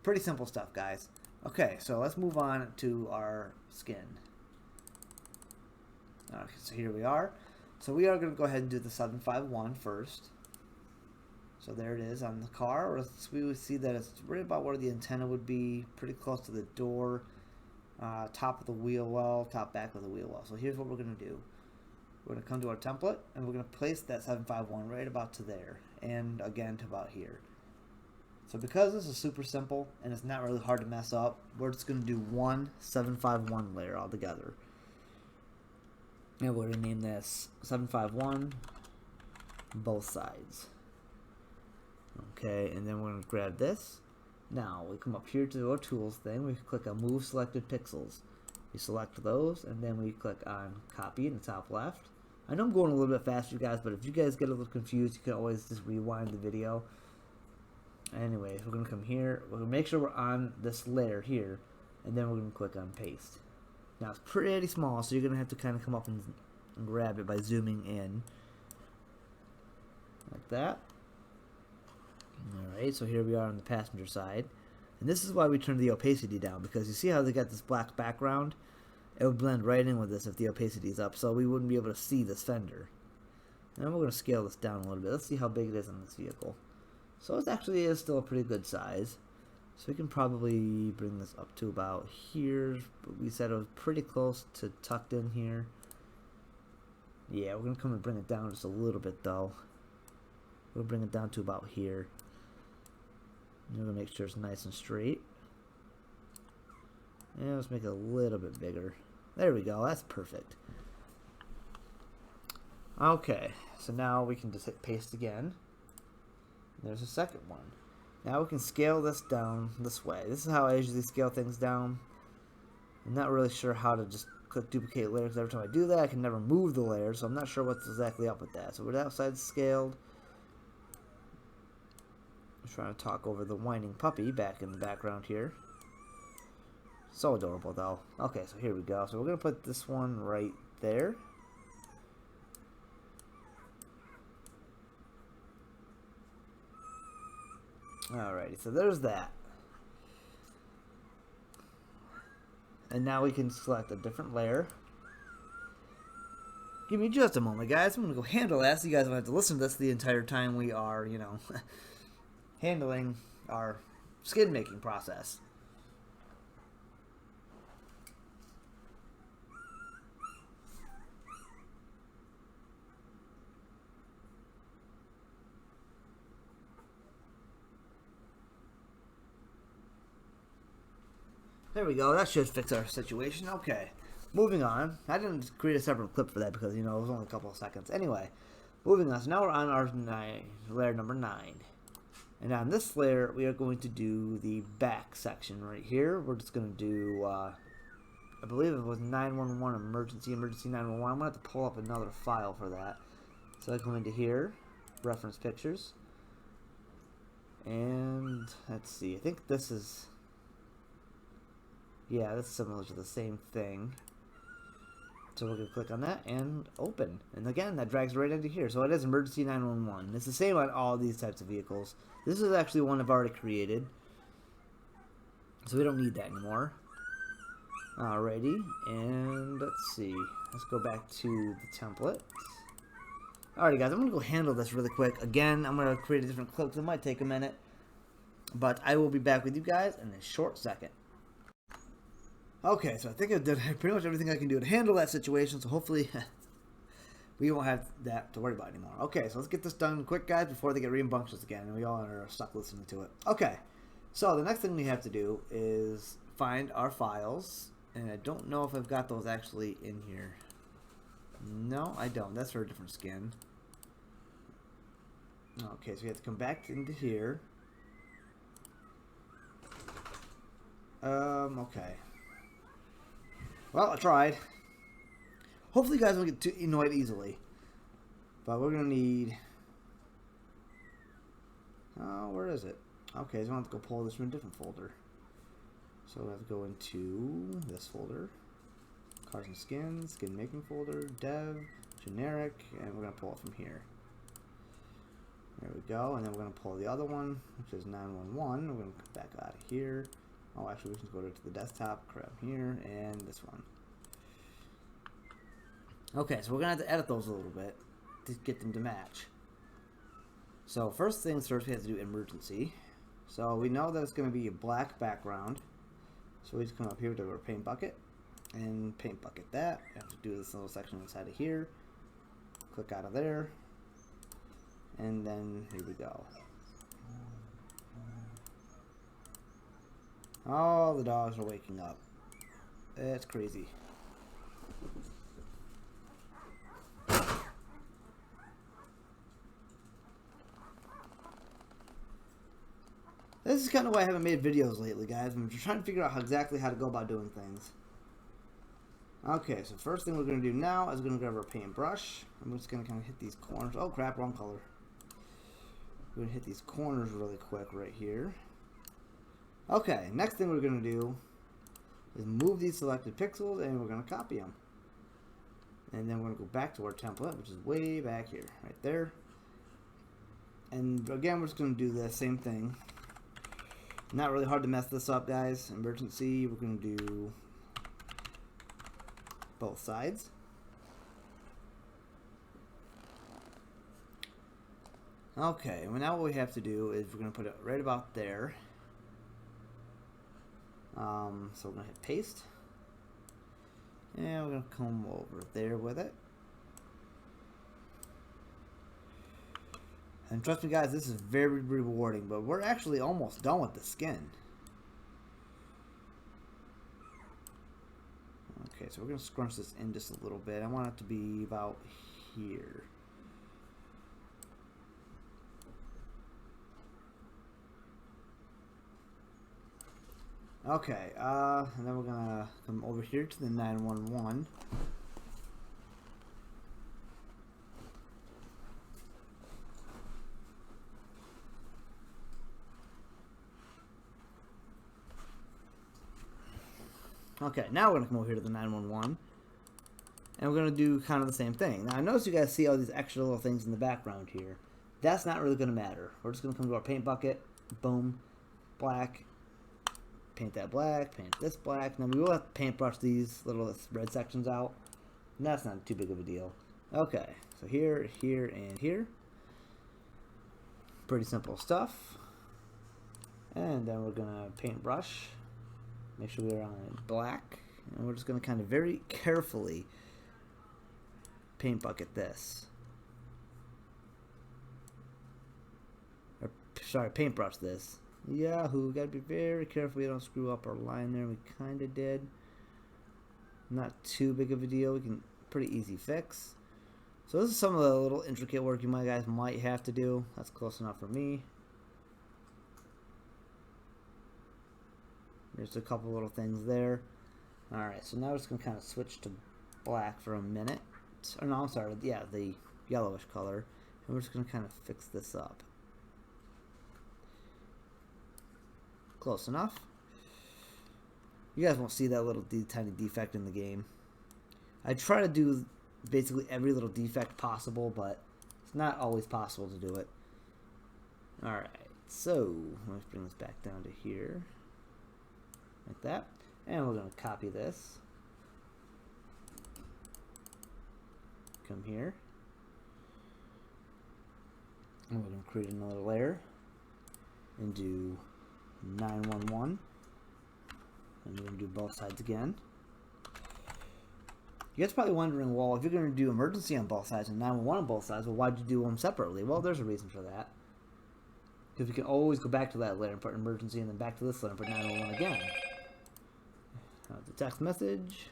Pretty simple stuff, guys. Okay, so let's move on to our skin. Okay, so here we are. So we are going to go ahead and do the 751 first. So there it is on the car. We would see that it's right about where the antenna would be, pretty close to the door, top of the wheel well, top back of the wheel well. So here's what we're going to do. We're going to come to our template, and we're going to place that 751 right about to there, and again to about here. So because this is super simple and it's not really hard to mess up, we're just going to do one 751 layer altogether. And we're going to name this 751 both sides. Okay, and then we're going to grab this. Now we come up here to our tools thing. We click on move selected pixels. We select those, and then we click on copy in the top left, I know I'm going a little bit faster, you guys, but if you guys get a little confused, you can always just rewind the video. Anyways, we're going to come here. We're going to make sure we're on this layer here, and then we're going to click on paste. Now, it's pretty small, so you're going to have to kind of come up and grab it by zooming in. Like that. Alright, so here we are on the passenger side. And this is why we turned the opacity down, because you see how they got this black background? It would blend right in with this if the opacity is up, so we wouldn't be able to see this fender. And we're going to scale this down a little bit. Let's see how big it is on this vehicle. So it actually is still a pretty good size. So we can probably bring this up to about here. But we said it was pretty close to tucked in here. Yeah, we're going to come and bring it down just a little bit though. We'll bring it down to about here. We're going to make sure it's nice and straight. And let's make it a little bit bigger. There we go. That's perfect. Okay, so now we can just hit paste again. There's a second one. Now we can scale this down this way. This is how I usually scale things down. I'm not really sure how to just click duplicate layers. Every time I do that, I can never move the layer, so I'm not sure what's exactly up with that. So we're outside scaled. I'm trying to talk over the whining puppy back in the background here. So adorable though. Okay, so here we go. So we're going to put this one right there. Alrighty, so there's that. And now we can select a different layer. Give me just a moment, guys. I'm going to go handle that so you guys don't have to listen to this the entire time we are, you know, handling our skin making process. There we go. That should fix our situation. Okay. Moving on. I didn't create a separate clip for that because, you know, it was only a couple of seconds. Anyway, moving on. So now we're on our layer number 9. And on this layer, we are going to do the back section right here. We're just going to do, I believe it was 911 emergency 911. I'm going to have to pull up another file for that. So I come into here, reference pictures. And let's see. I think this is... yeah, that's similar to the same thing. So we're going to click on that and open. And again, that drags right into here. So it is emergency 911. It's the same on all these types of vehicles. This is actually one I've already created. So we don't need that anymore. Alrighty. And let's see. Let's go back to the template. Alrighty, guys. I'm going to go handle this really quick. Again, I'm going to create a different clip. It might take a minute. But I will be back with you guys in a short second. Okay, so I think I did pretty much everything I can do to handle that situation, so hopefully we won't have that to worry about anymore. Okay, so let's get this done quick, guys, before they get rambunctious again, and we all are stuck listening to it. Okay, so the next thing we have to do is find our files, and I don't know if I've got those actually in here. No, I don't. That's for a different skin. Okay, so we have to come back into here. Okay. Well, I tried. Hopefully you guys don't get too annoyed easily. But we're going to need... oh, where is it? Okay, so I have to go pull this from a different folder. So we have to go into this folder. Cars and skins, skin making folder, dev, generic, and we're going to pull it from here. There we go, and then we're going to pull the other one, which is 911. We're going to come back out of here. Oh, actually, we can go to the desktop, grab here, and this one. Okay, so we're going to have to edit those a little bit to get them to match. So first things first, we have to do emergency. So we know that it's going to be a black background. So we just come up here to our paint bucket, and paint bucket that. We have to do this little section inside of here. Click out of there. And then here we go. All the dogs are waking up. That's crazy. This is kind of why I haven't made videos lately, guys. I'm just trying to figure out exactly how to go about doing things. Okay, so first thing we're going to do now is going to grab our paintbrush. I'm just going to kind of hit these corners. Oh crap, wrong color. We're going to hit these corners really quick right here. Okay, next thing we're going to do is move these selected pixels and we're going to copy them. And then we're going to go back to our template, which is way back here, right there. And again, we're just going to do the same thing. Not really hard to mess this up, guys. Emergency, we're going to do both sides. Okay, well now what we have to do is we're going to put it right about there. So we're going to hit paste. And we're going to come over there with it. And trust me guys, this is very rewarding, but we're actually almost done with the skin. Okay, so we're going to scrunch this in just a little bit. I want it to be about here. Okay, and then we're going to come over here to the 911. Okay, now we're going to come over here to the 911. And we're going to do kind of the same thing. Now, I notice you guys see all these extra little things in the background here. That's not really going to matter. We're just going to come to our paint bucket. Boom. Black. Paint that black. Paint this black. Now, we will have to paintbrush these little red sections out. And that's not too big of a deal. Okay, so here, here, and here. Pretty simple stuff. And then we're going to paintbrush. Make sure we're on black. And we're just going to kind of very carefully paint bucket this. Or, sorry, paintbrush this. Yahoo, gotta be very careful we don't screw up our line there. We kind of did. Not too big of a deal. We can pretty easy fix. So this is some of the little intricate work you guys might have to do. That's close enough for me. There's a couple little things there. Alright, so now we're just going to kind of switch to black for a minute. Or no, I'm sorry, yeah, the yellowish color. And we're just going to kind of fix this up. Close enough. You guys won't see that little tiny defect in the game. I try to do basically every little defect possible, but it's not always possible to do it. Alright, so let's bring this back down to here. Like that. And we're going to copy this. Come here. And we're going to create another layer. And do 911. And we're going to do both sides again. You guys are probably wondering, well, if you're going to do emergency on both sides and 911 on both sides, well, why'd you do them separately? Well, there's a reason for that. Because we can always go back to that layer and put emergency and then back to this layer and put 911 again. The text message.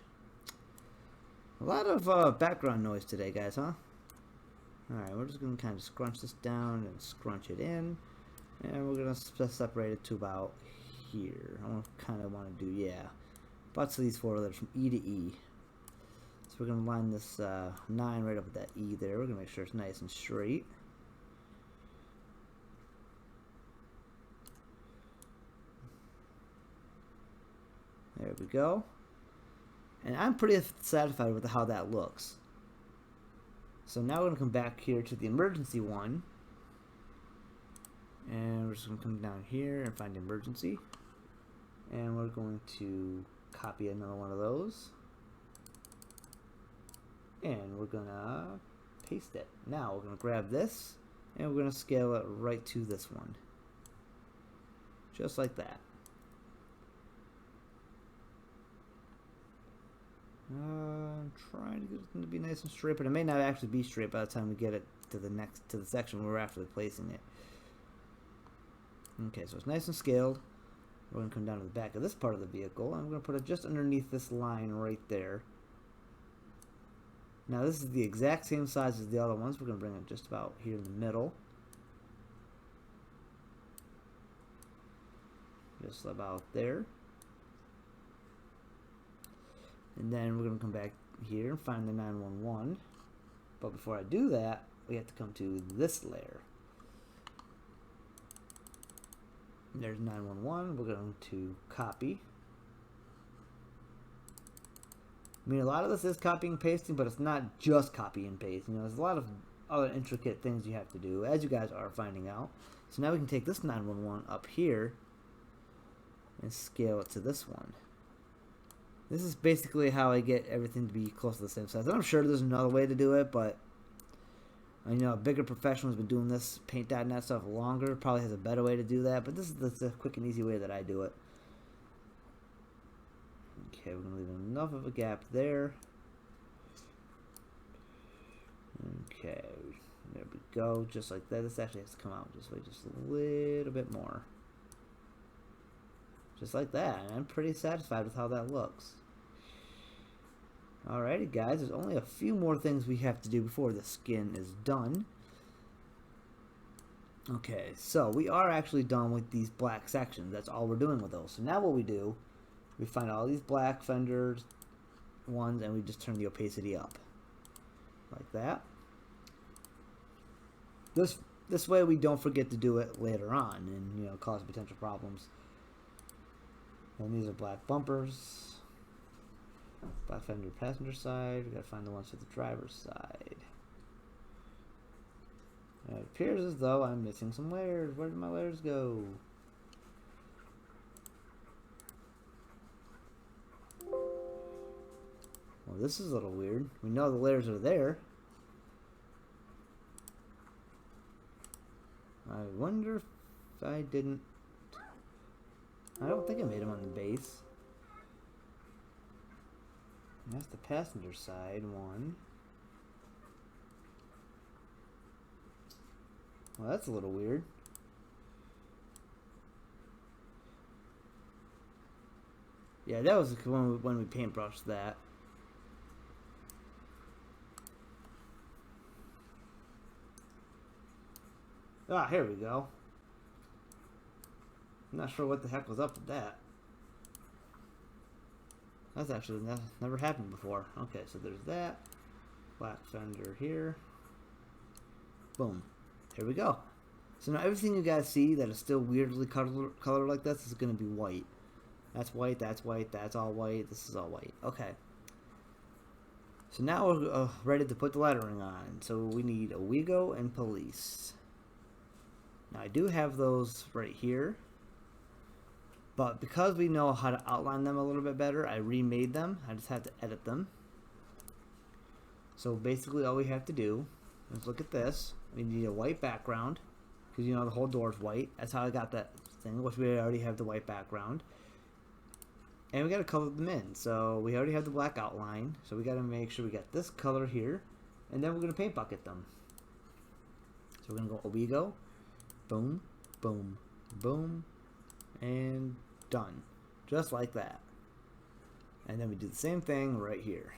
A lot of background noise today, guys, huh? Alright, we're just going to kind of scrunch this down and scrunch it in. And we're going to separate it to about here. I kind of want to do, yeah, about to these four letters from E to E. So we're going to line this 9 right up with that E there. We're going to make sure it's nice and straight. There we go. And I'm pretty satisfied with how that looks. So now we're going to come back here to the emergency one. And we're just going to come down here and find emergency. And we're going to copy another one of those. And we're going to paste it. Now we're going to grab this and we're going to scale it right to this one. Just like that. I'm trying to get it to be nice and straight, but it may not actually be straight by the time we get it to the section where we're actually placing it. Okay, so it's nice and scaled. We're going to come down to the back of this part of the vehicle, and we're going to put it just underneath this line right there. Now this is the exact same size as the other ones. We're going to bring it just about here in the middle. Just about there. And then we're going to come back here and find the 911. But before I do that, we have to come to this layer. There's 911. We're going to copy. I mean, a lot of this is copying and pasting, but it's not just copy and paste. You know, there's a lot of other intricate things you have to do, as you guys are finding out. So now we can take this 911 up here and scale it to this one. This is basically how I get everything to be close to the same size. And I'm sure there's another way to do it, but I know a bigger professional has been doing this Paint.net stuff longer, probably has a better way to do that, but this is the quick and easy way that I do it. Okay, we're going to leave enough of a gap there. Okay, there we go, just like that. This actually has to come out just a little bit more. Just like that, and I'm pretty satisfied with how that looks. Alrighty guys, there's only a few more things we have to do before the skin is done. Okay, so we are actually done with these black sections. That's all we're doing with those. So now what we do, we find all these black fenders ones and we just turn the opacity up. Like that. This way we don't forget to do it later on and, you know, cause potential problems. And these are black bumpers. Black fender passenger side. We gotta find the ones for the driver's side. It appears as though I'm missing some layers. Where did my layers go? Well, this is a little weird. We know the layers are there. I wonder if I didn't... I don't think I made them on the base. That's the passenger side one. Well, that's a little weird. Yeah, that was when we paintbrushed that. Ah, here we go. I'm not sure what the heck was up with that. That's actually never happened before. Okay, so there's that. Black fender here. Boom. Here we go. So now everything you guys see that is still weirdly colored like this is going to be white. That's white, that's white, that's all white, this is all white. Okay. So now we're ready to put the lettering on. So we need Owego and police. Now I do have those right here. But because we know how to outline them a little bit better, I remade them. I just have to edit them. So basically all we have to do is look at this. We need a white background. Because you know the whole door is white. That's how I got that thing, which we already have the white background. And we got to color them in. So we already have the black outline. So we got to make sure we got this color here. And then we're going to paint bucket them. So we're going to go Owego. Boom, boom, boom. And done. Just like that. And then we do the same thing right here.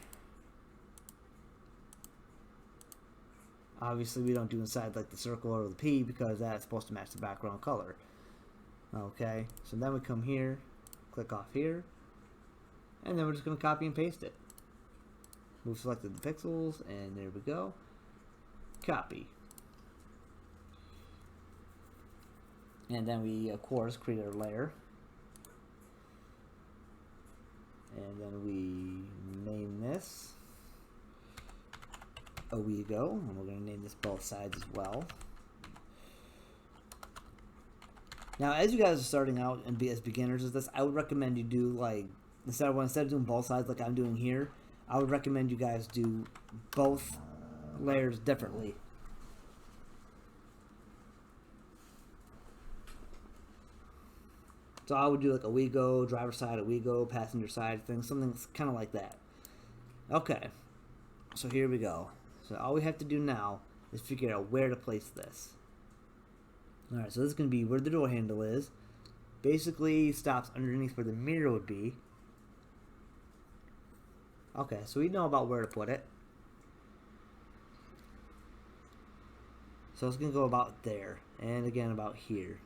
Obviously we don't do inside like the circle or the P because that's supposed to match the background color. Okay, so then we come here, click off here, and then we're just going to copy and paste it. We've selected the pixels, and there we go. Copy. And then we, of course, create our layer. And then we name this Owego, and we're going to name this both sides as well. Now, as you guys are starting out and as beginners with this, I would recommend you do like, instead of doing both sides like I'm doing here, I would recommend you guys do both layers differently. So I would do like Owego, driver side, Owego, passenger side, something kind of like that. Okay, so here we go. So all we have to do now is figure out where to place this. Alright, so this is going to be where the door handle is. Basically stops underneath where the mirror would be. Okay, so we know about where to put it. So it's going to go about there, and again about here.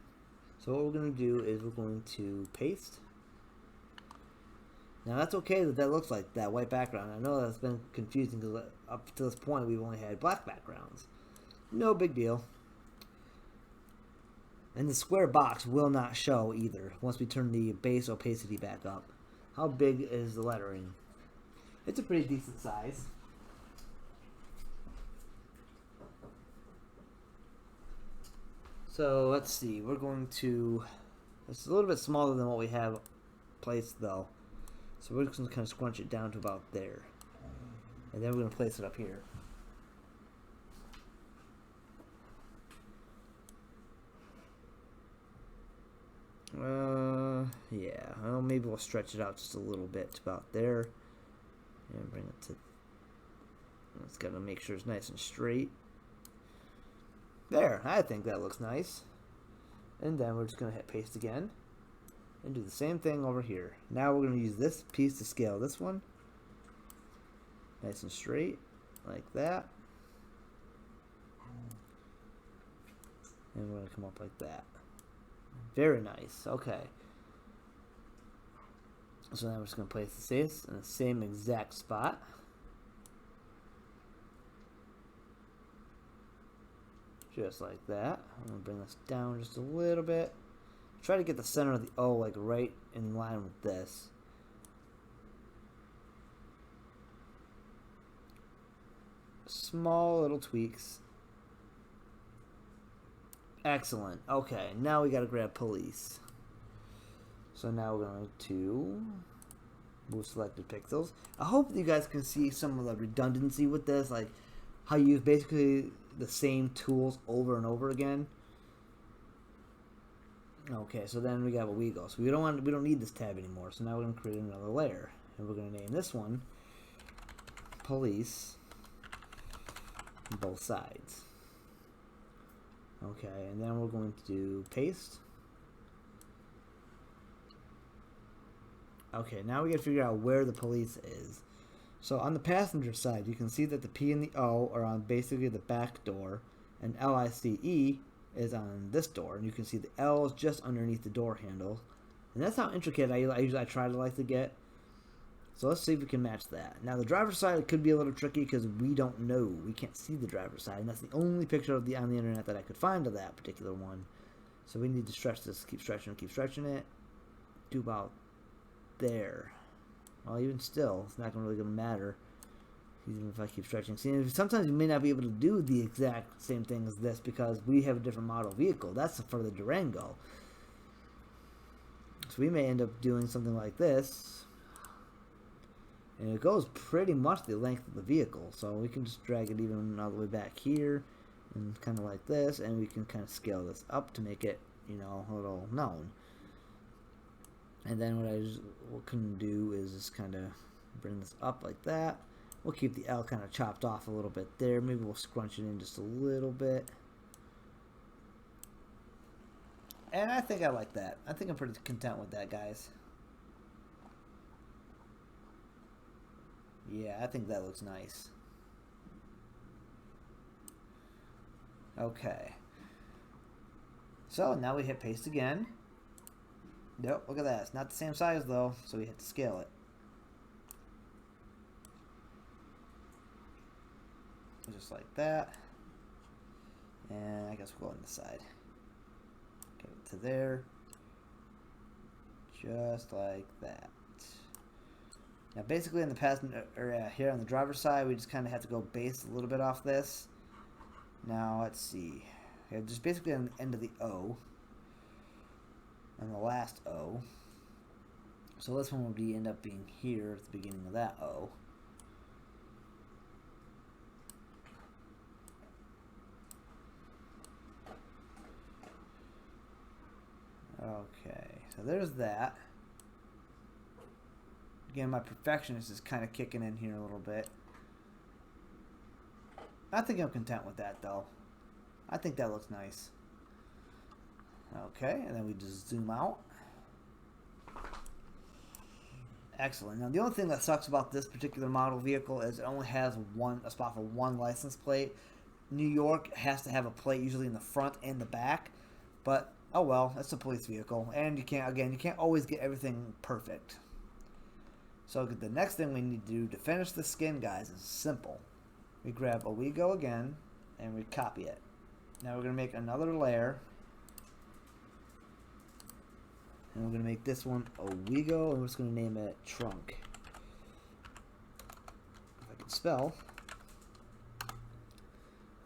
So what we're going to do is we're going to paste. Now that's okay that that looks like that white background. I know that's been confusing because up to this point we've only had black backgrounds. No big deal. And the square box will not show either once we turn the base opacity back up. How big is the lettering? It's a pretty decent size. So let's see, we're going to, it's a little bit smaller than what we have placed though. So we're just going to kind of scrunch it down to about there. And then we're going to place it up here. Yeah, well, maybe we'll stretch it out just a little bit to about there. And bring it to, it's got to make sure it's nice and straight. There, I think that looks nice. And then we're just going to hit paste again. And do the same thing over here. Now we're going to use this piece to scale this one. Nice and straight, like that. And we're going to come up like that. Very nice, okay. So now we're just going to place this in the same exact spot. Just like that. I'm going to bring this down just a little bit. Try to get the center of the O like right in line with this. Small little tweaks. Excellent. Okay, now we got to grab police. So now we're going to move selected pixels. I hope you guys can see some of the redundancy with this, like how you use basically the same tools over and over again. Okay, so then we got what we go. So we don't need this tab anymore. So now we're going to create another layer, and we're going to name this one police both sides. Okay, and then we're going to do paste. Okay, now we got to figure out where the police is. So on the passenger side, you can see that the P and the O are on basically the back door, and LICE is on this door, and you can see the L is just underneath the door handle. And that's how intricate I usually try to like to get. So let's see if we can match that. Now the driver's side, it could be a little tricky because we don't know. We can't see the driver's side, and that's the only picture of on the internet that I could find of that particular one. So we need to stretch this, keep stretching it. Do about there. Well, even still, it's not really going to matter. Even if I keep stretching. See, sometimes you may not be able to do the exact same thing as this because we have a different model vehicle. That's for the Durango. So we may end up doing something like this. And it goes pretty much the length of the vehicle. So we can just drag it even all the way back here. And kind of like this. And we can kind of scale this up to make it, you know, a little known. And then what I can do is just kind of bring this up like that. We'll keep the L kind of chopped off a little bit there. Maybe we'll scrunch it in just a little bit. And I think I like that. I think I'm pretty content with that, guys. Yeah, I think that looks nice. Okay. So now we hit paste again. Nope, look at that. It's not the same size though, so we have to scale it. Just like that. And I guess we'll go on this side. Get it to there. Just like that. Now basically in the passenger area here on the driver's side, we just kind of have to go base a little bit off this. Now let's see. Okay, just basically on the end of the O. And the last O. So this one will end up being here at the beginning of that O. Okay, so there's that. Again, my perfectionist is kind of kicking in here a little bit. I think I'm content with that though. I think that looks nice. Okay, and then we just zoom out. Excellent. Now the only thing that sucks about this particular model vehicle is it only has a spot for one license plate. New York has to have a plate usually in the front and the back, but oh well, it's a police vehicle, and you can't always get everything perfect. So the next thing we need to do to finish the skin, guys, is simple. We grab Owego again, and we copy it. Now we're going to make another layer. And we're going to make this one Owego, and we're just going to name it Trunk. If I can spell.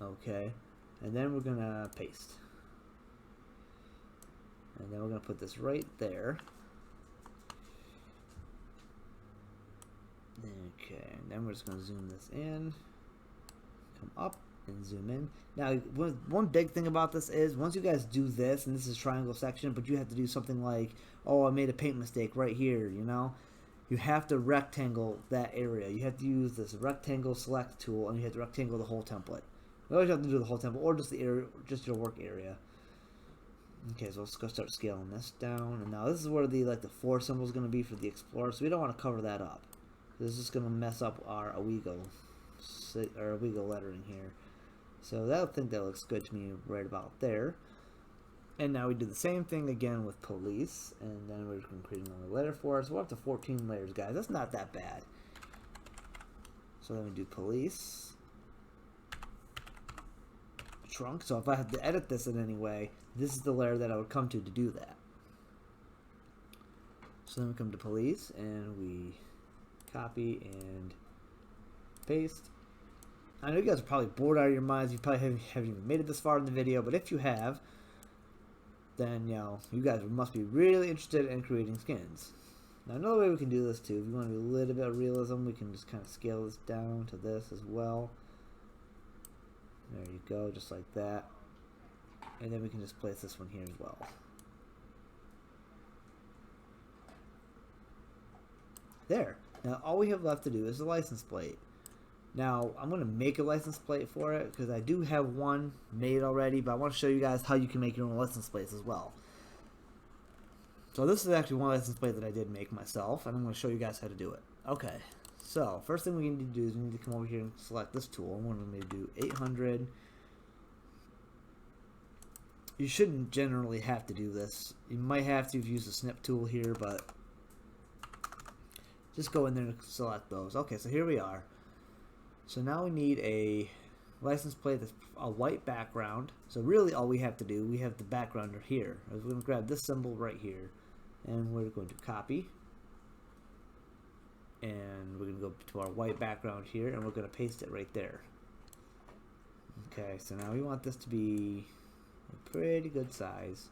Okay. And then we're going to paste. And then we're going to put this right there. Okay, and then we're just going to zoom this in. Come up and zoom in. Now, one big thing about this is, once you guys do this, and this is triangle section, but you have to do something like, oh, I made a paint mistake right here, you know? You have to rectangle that area. You have to use this rectangle select tool, and you have to rectangle the whole template. You always have to do the whole template, or just the area, just your work area. Okay, so let's go start scaling this down. And now this is where the 4 symbol is going to be for the Explorer, so we don't want to cover that up. This is going to mess up our Owego lettering here. So I think that looks good to me right about there. And now we do the same thing again with police, and then we're just going to create another letter for us. So we're up to 14 layers, guys. That's not that bad. So then we do police. Trunk. So if I had to edit this in any way, this is the layer that I would come to do that. So then we come to police, and we copy and paste. I know you guys are probably bored out of your minds. You probably haven't even made it this far in the video, but if you have, then you guys must be really interested in creating skins. Now another way we can do this too, if you want to do a little bit of realism, we can just kind of scale this down to this as well. There you go, just like that. And then we can just place this one here as well. There. Now all we have left to do is the license plate. Now I'm going to make a license plate for it because I do have one made already, but I want to show you guys how you can make your own license plates as well. So this is actually one license plate that I did make myself, and I'm going to show you guys how to do it. Okay, so first thing we need to do is we need to come over here and select this tool. I'm going to do 800. You shouldn't generally have to do this. You might have to if you use the snip tool here, but just go in there and select those. Okay, so here we are. So now we need a license plate that's a white background. So really all we have to do, we have the background here. We're going to grab this symbol right here, and we're going to copy. And we're going to go to our white background here, and we're going to paste it right there. Okay, so now we want this to be a pretty good size.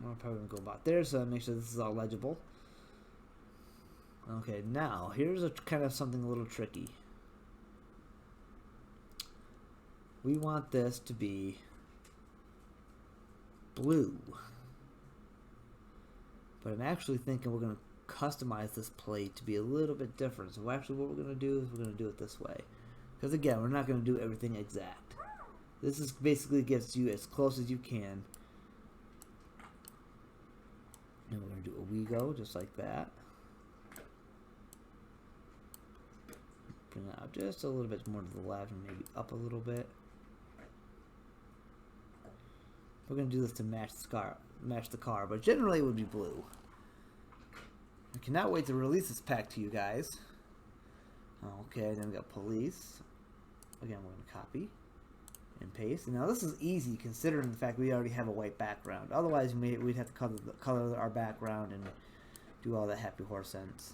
I'm probably going to go about there, so make sure this is all legible. Okay, now here's a kind of something a little tricky. We want this to be blue, but I'm actually thinking we're going to customize this plate to be a little bit different. So actually what we're going to do is we're going to do it this way, because again, we're not going to do everything exact. This is basically gets you as close as you can. And we're going to do Owego just like that. Bring it out just a little bit more to the left and maybe up a little bit. We're going to do this to match the car, but generally it would be blue. I cannot wait to release this pack to you guys. Okay, then we got police. Again, we're going to copy and paste. Now this is easy considering the fact we already have a white background. Otherwise we'd have to color our background and do all that happy horse sense.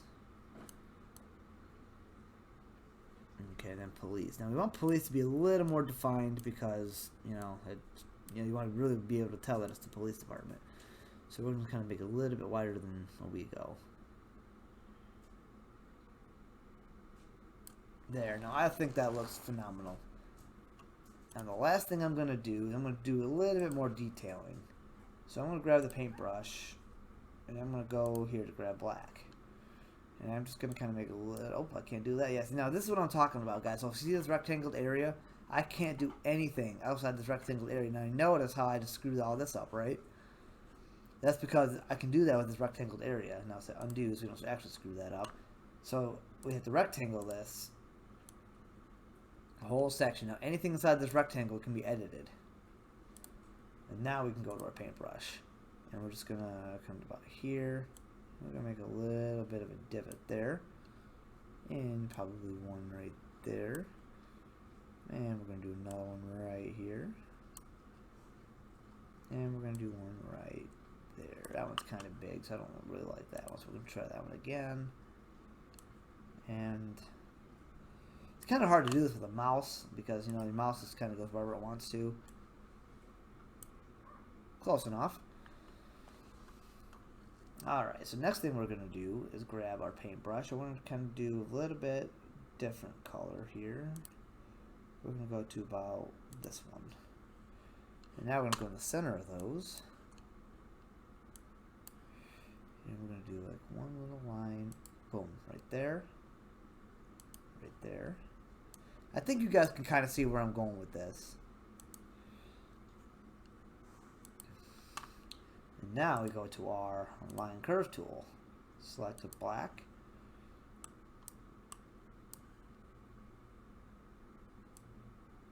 Okay, then police. Now we want police to be a little more defined because you want to really be able to tell that it's the police department. So we're going to kind of make it a little bit wider than Owego. There. Now I think that looks phenomenal. And the last thing I'm going to do is I'm going to do a little bit more detailing. So I'm going to grab the paintbrush, and I'm going to go here to grab black. And I'm just going to kind of make a little... Oh, I can't do that. Yes. Now, this is what I'm talking about, guys. So, see this rectangled area? I can't do anything outside this rectangled area. Now, you notice how I just screwed all this up, right? That's because I can do that with this rectangled area. Now, say undo, so we don't actually screw that up. So, we have to rectangle this. A whole section. Now, anything inside this rectangle can be edited. And now we can go to our paintbrush. And we're just gonna come to about here. We're gonna make a little bit of a divot there. And probably one right there. And we're gonna do another one right here. And we're gonna do one right there. That one's kind of big, so I don't really like that one. So we're gonna try that one again. And it's kind of hard to do this with a mouse because, you know, your mouse just kind of goes wherever it wants to. Close enough. Alright, so next thing we're going to do is grab our paintbrush. I want to kind of do a little bit different color here. We're going to go to about this one. And now we're going to go in the center of those. And we're going to do like one little line. Boom, right there. Right there. I think you guys can kind of see where I'm going with this. And now we go to our line curve tool. Select a black.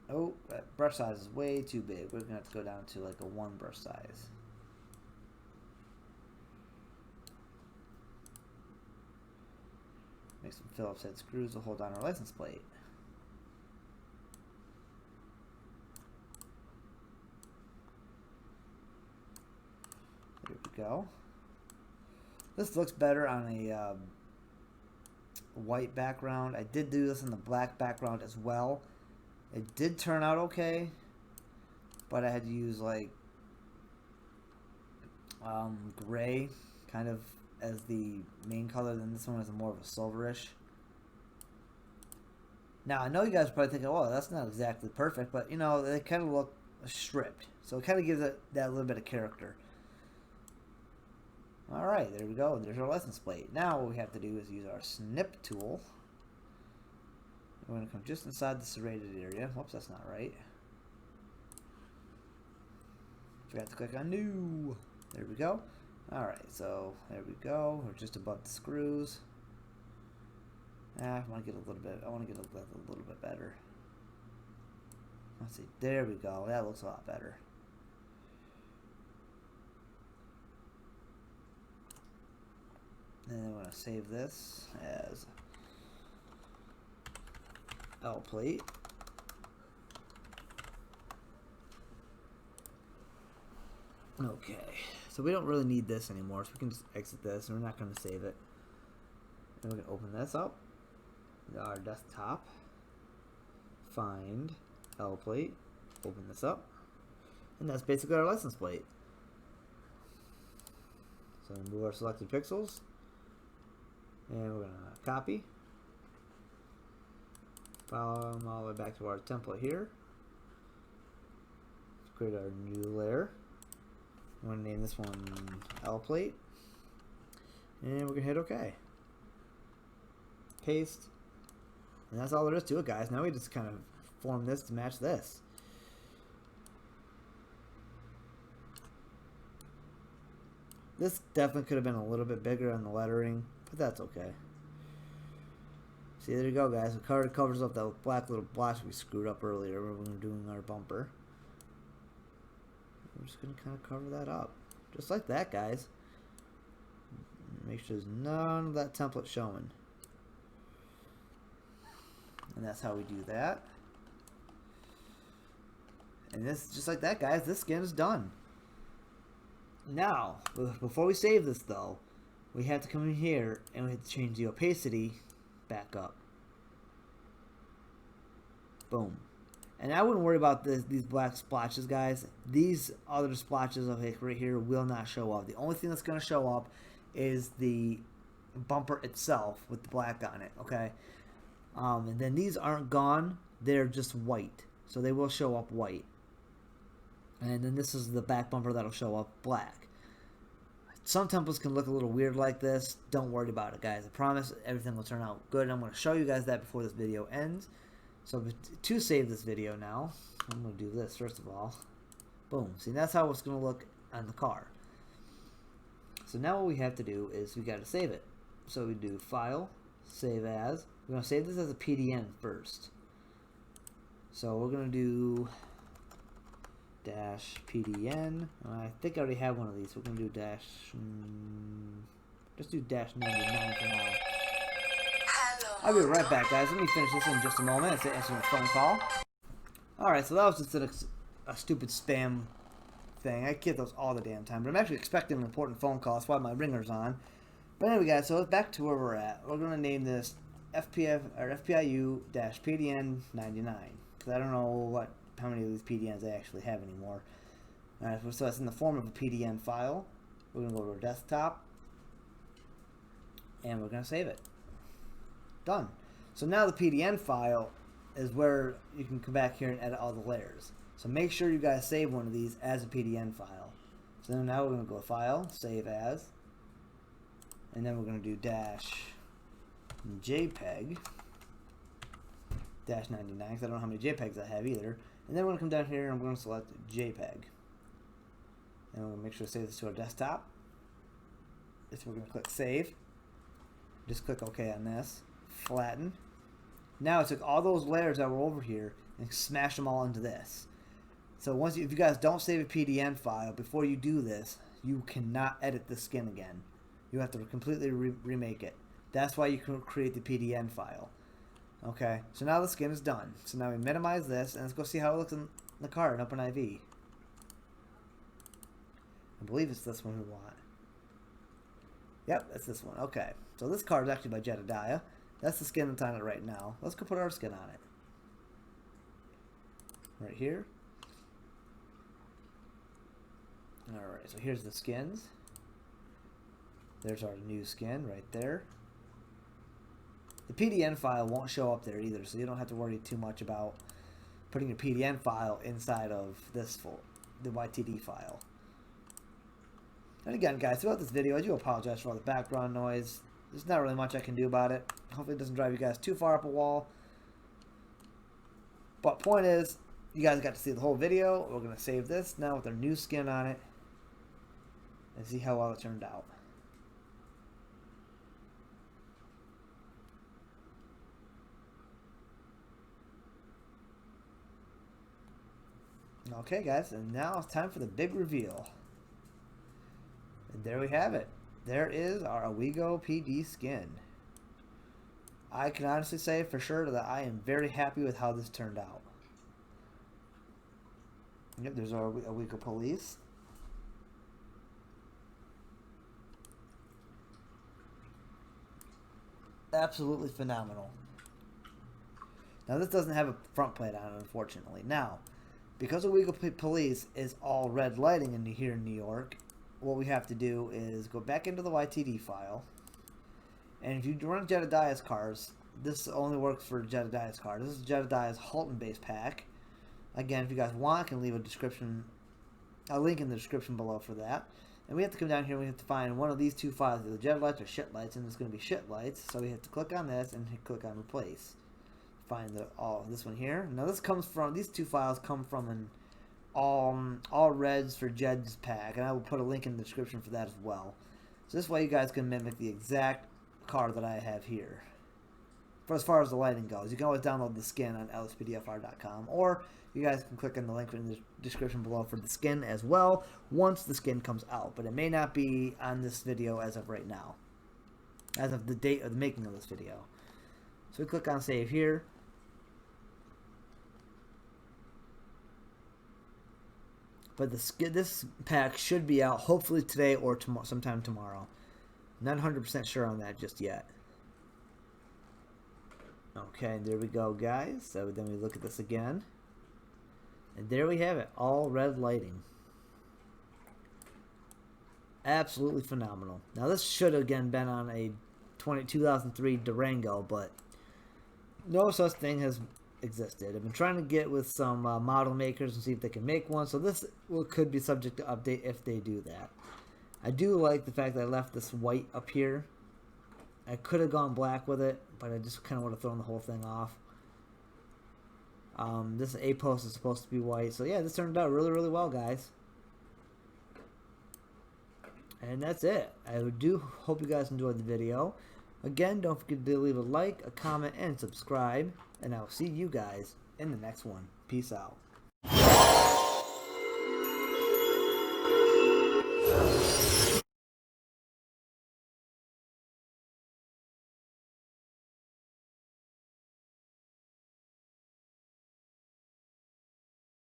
Oh, that brush size is way too big. We're going to have to go down to like a 1 brush size. Make some Phillips head screws to hold down our license plate. There we go. This looks better on a white background. I did do this in the black background as well. It did turn out okay, but I had to use like gray kind of as the main color. Then this one is more of a silverish. Now I know you guys are probably thinking, "Oh, that's not exactly perfect," but you know they kind of look stripped, so it kind of gives it that little bit of character. All right, there we go. There's our license plate. Now what we have to do is use our snip tool. We're going to come just inside the serrated area. Whoops, that's not right. Forgot to click on new. There we go. All right, so there we go. We're just above the screws. I want to get a little bit. I want to get a little bit better. Let's see. There we go. That looks a lot better. And then I'm going to save this as L plate. Okay, so we don't really need this anymore, so we can just exit this, and we're not going to save it. And we're going to open this up, our desktop, find L plate, open this up, and that's basically our license plate. So move our selected pixels, and we're going to copy. Follow them all the way back to our template here. Let's create our new layer. I'm going to name this one L plate. And we're going to hit OK. Paste. And that's all there is to it, guys. Now we just kind of form this to match this. This definitely could have been a little bit bigger on the lettering, but that's okay. See, there you go, guys. It covers up that black little blotch we screwed up earlier when we were doing our bumper. We're just going to kind of cover that up. Just like that, guys. Make sure there's none of that template showing. And that's how we do that. And this, just like that, guys, this skin is done. Now, before we save this, though, we have to come in here and we have to change the opacity back up. Boom. And I wouldn't worry about these black splotches, guys. These other splotches of it right here will not show up. The only thing that's going to show up is the bumper itself with the black on it, okay? And then these aren't gone. They're just white. So they will show up white. And then this is the back bumper that'll show up black. Some templates can look a little weird like this. Don't worry about it, guys. I promise everything will turn out good. I'm going to show you guys that before this video ends. So to save this video now, I'm going to do this first of all. Boom. See, that's how it's going to look on the car. So now what we have to do is we got to save it. So we do File, Save As. We're going to save this as a PDN first. So we're going to do dash PDN. I think I already have one of these. We're gonna do dash. Let's do dash 99 for now. I'll be right back, guys. Let me finish this in just a moment. It's answering a phone call. Alright, so that was just a stupid spam thing. I get those all the damn time, but I'm actually expecting an important phone call. That's why my ringer's on. But anyway, guys, so back to where we're at. We're going to name this FPIU-PDN99 because I don't know how many of these PDNs I actually have anymore. Alright, so it's in the form of a PDN file. We're going to go to our desktop and we're going to save it. Done. So now the PDN file is where you can come back here and edit all the layers. So make sure you guys save one of these as a PDN file. So then now we're going to go to File, Save As, and then we're going to do dash JPEG dash 99 because I don't know how many JPEGs I have either. And then we're going to come down here and I'm going to select JPEG. And we're going to make sure to save this to our desktop. This we're going to click Save. Just click OK on this. Flatten. Now it took all those layers that were over here and smashed them all into this. So if you guys don't save a PDN file before you do this, you cannot edit the skin again. You have to completely remake it. That's why you can create the PDN file. Okay, so now the skin is done. So now we minimize this and let's go see how it looks in the card in OpenIV. I believe it's this one we want. Yep, that's this one. Okay, so this card is actually by Jedediah. That's the skin that's on it right now. Let's go put our skin on it. Right here. Alright, so here's the skins. There's our new skin right there. The PDN file won't show up there either, so you don't have to worry too much about putting your PDN file inside of this the YTD file. And again, guys, throughout this video, I do apologize for all the background noise. There's not really much I can do about it. Hopefully it doesn't drive you guys too far up a wall. But point is, you guys got to see the whole video. We're going to save this now with our new skin on it. And see how well it turned out. Okay, guys, and now it's time for the big reveal. And there we have it. There is our Owego PD skin. I can honestly say for sure that I am very happy with how this turned out. Yep, there's our Owego police. Absolutely phenomenal. Now this doesn't have a front plate on it, unfortunately. Now, because Owego police is all red lighting here in New York, what we have to do is go back into the YTD file, and if you run Jedediah's cars, this only works for Jedediah's cars. This is Jedediah's Halton base pack. Again, if you guys want, I can leave a link in the description below for that. And we have to come down here and we have to find one of these two files, either Jet lights or shit lights, and it's going to be shit lights. So we have to click on this and click on replace. Find this one here. Now these two files come from an all reds for jeds pack, and I will put a link in the description for that as well. So this way you guys can mimic the exact card that I have here. For as far as the lighting goes, you can always download the skin on Lspdfr.com, or you guys can click on the link in the description below for the skin as well once the skin comes out, but it may not be on this video as of right now, as of the date of the making of this video. So we click on save here. But this pack should be out hopefully today or sometime tomorrow. Not 100% sure on that just yet. Okay, there we go, guys. So then we look at this again. And there we have it. All red lighting. Absolutely phenomenal. Now this should have again been on a 2003 Durango, but no such thing has existed. I've been trying to get with some model makers and see if they can make one, so this could be subject to update if they do that. I do like the fact that I left this white up here. I could have gone black with it, but I just kind of would have thrown the whole thing off. This A post is supposed to be white, so yeah, this turned out really, really well, guys. And that's it. I do hope you guys enjoyed the video. Again, don't forget to leave a like, a comment, and subscribe. And I'll see you guys in the next one. Peace out.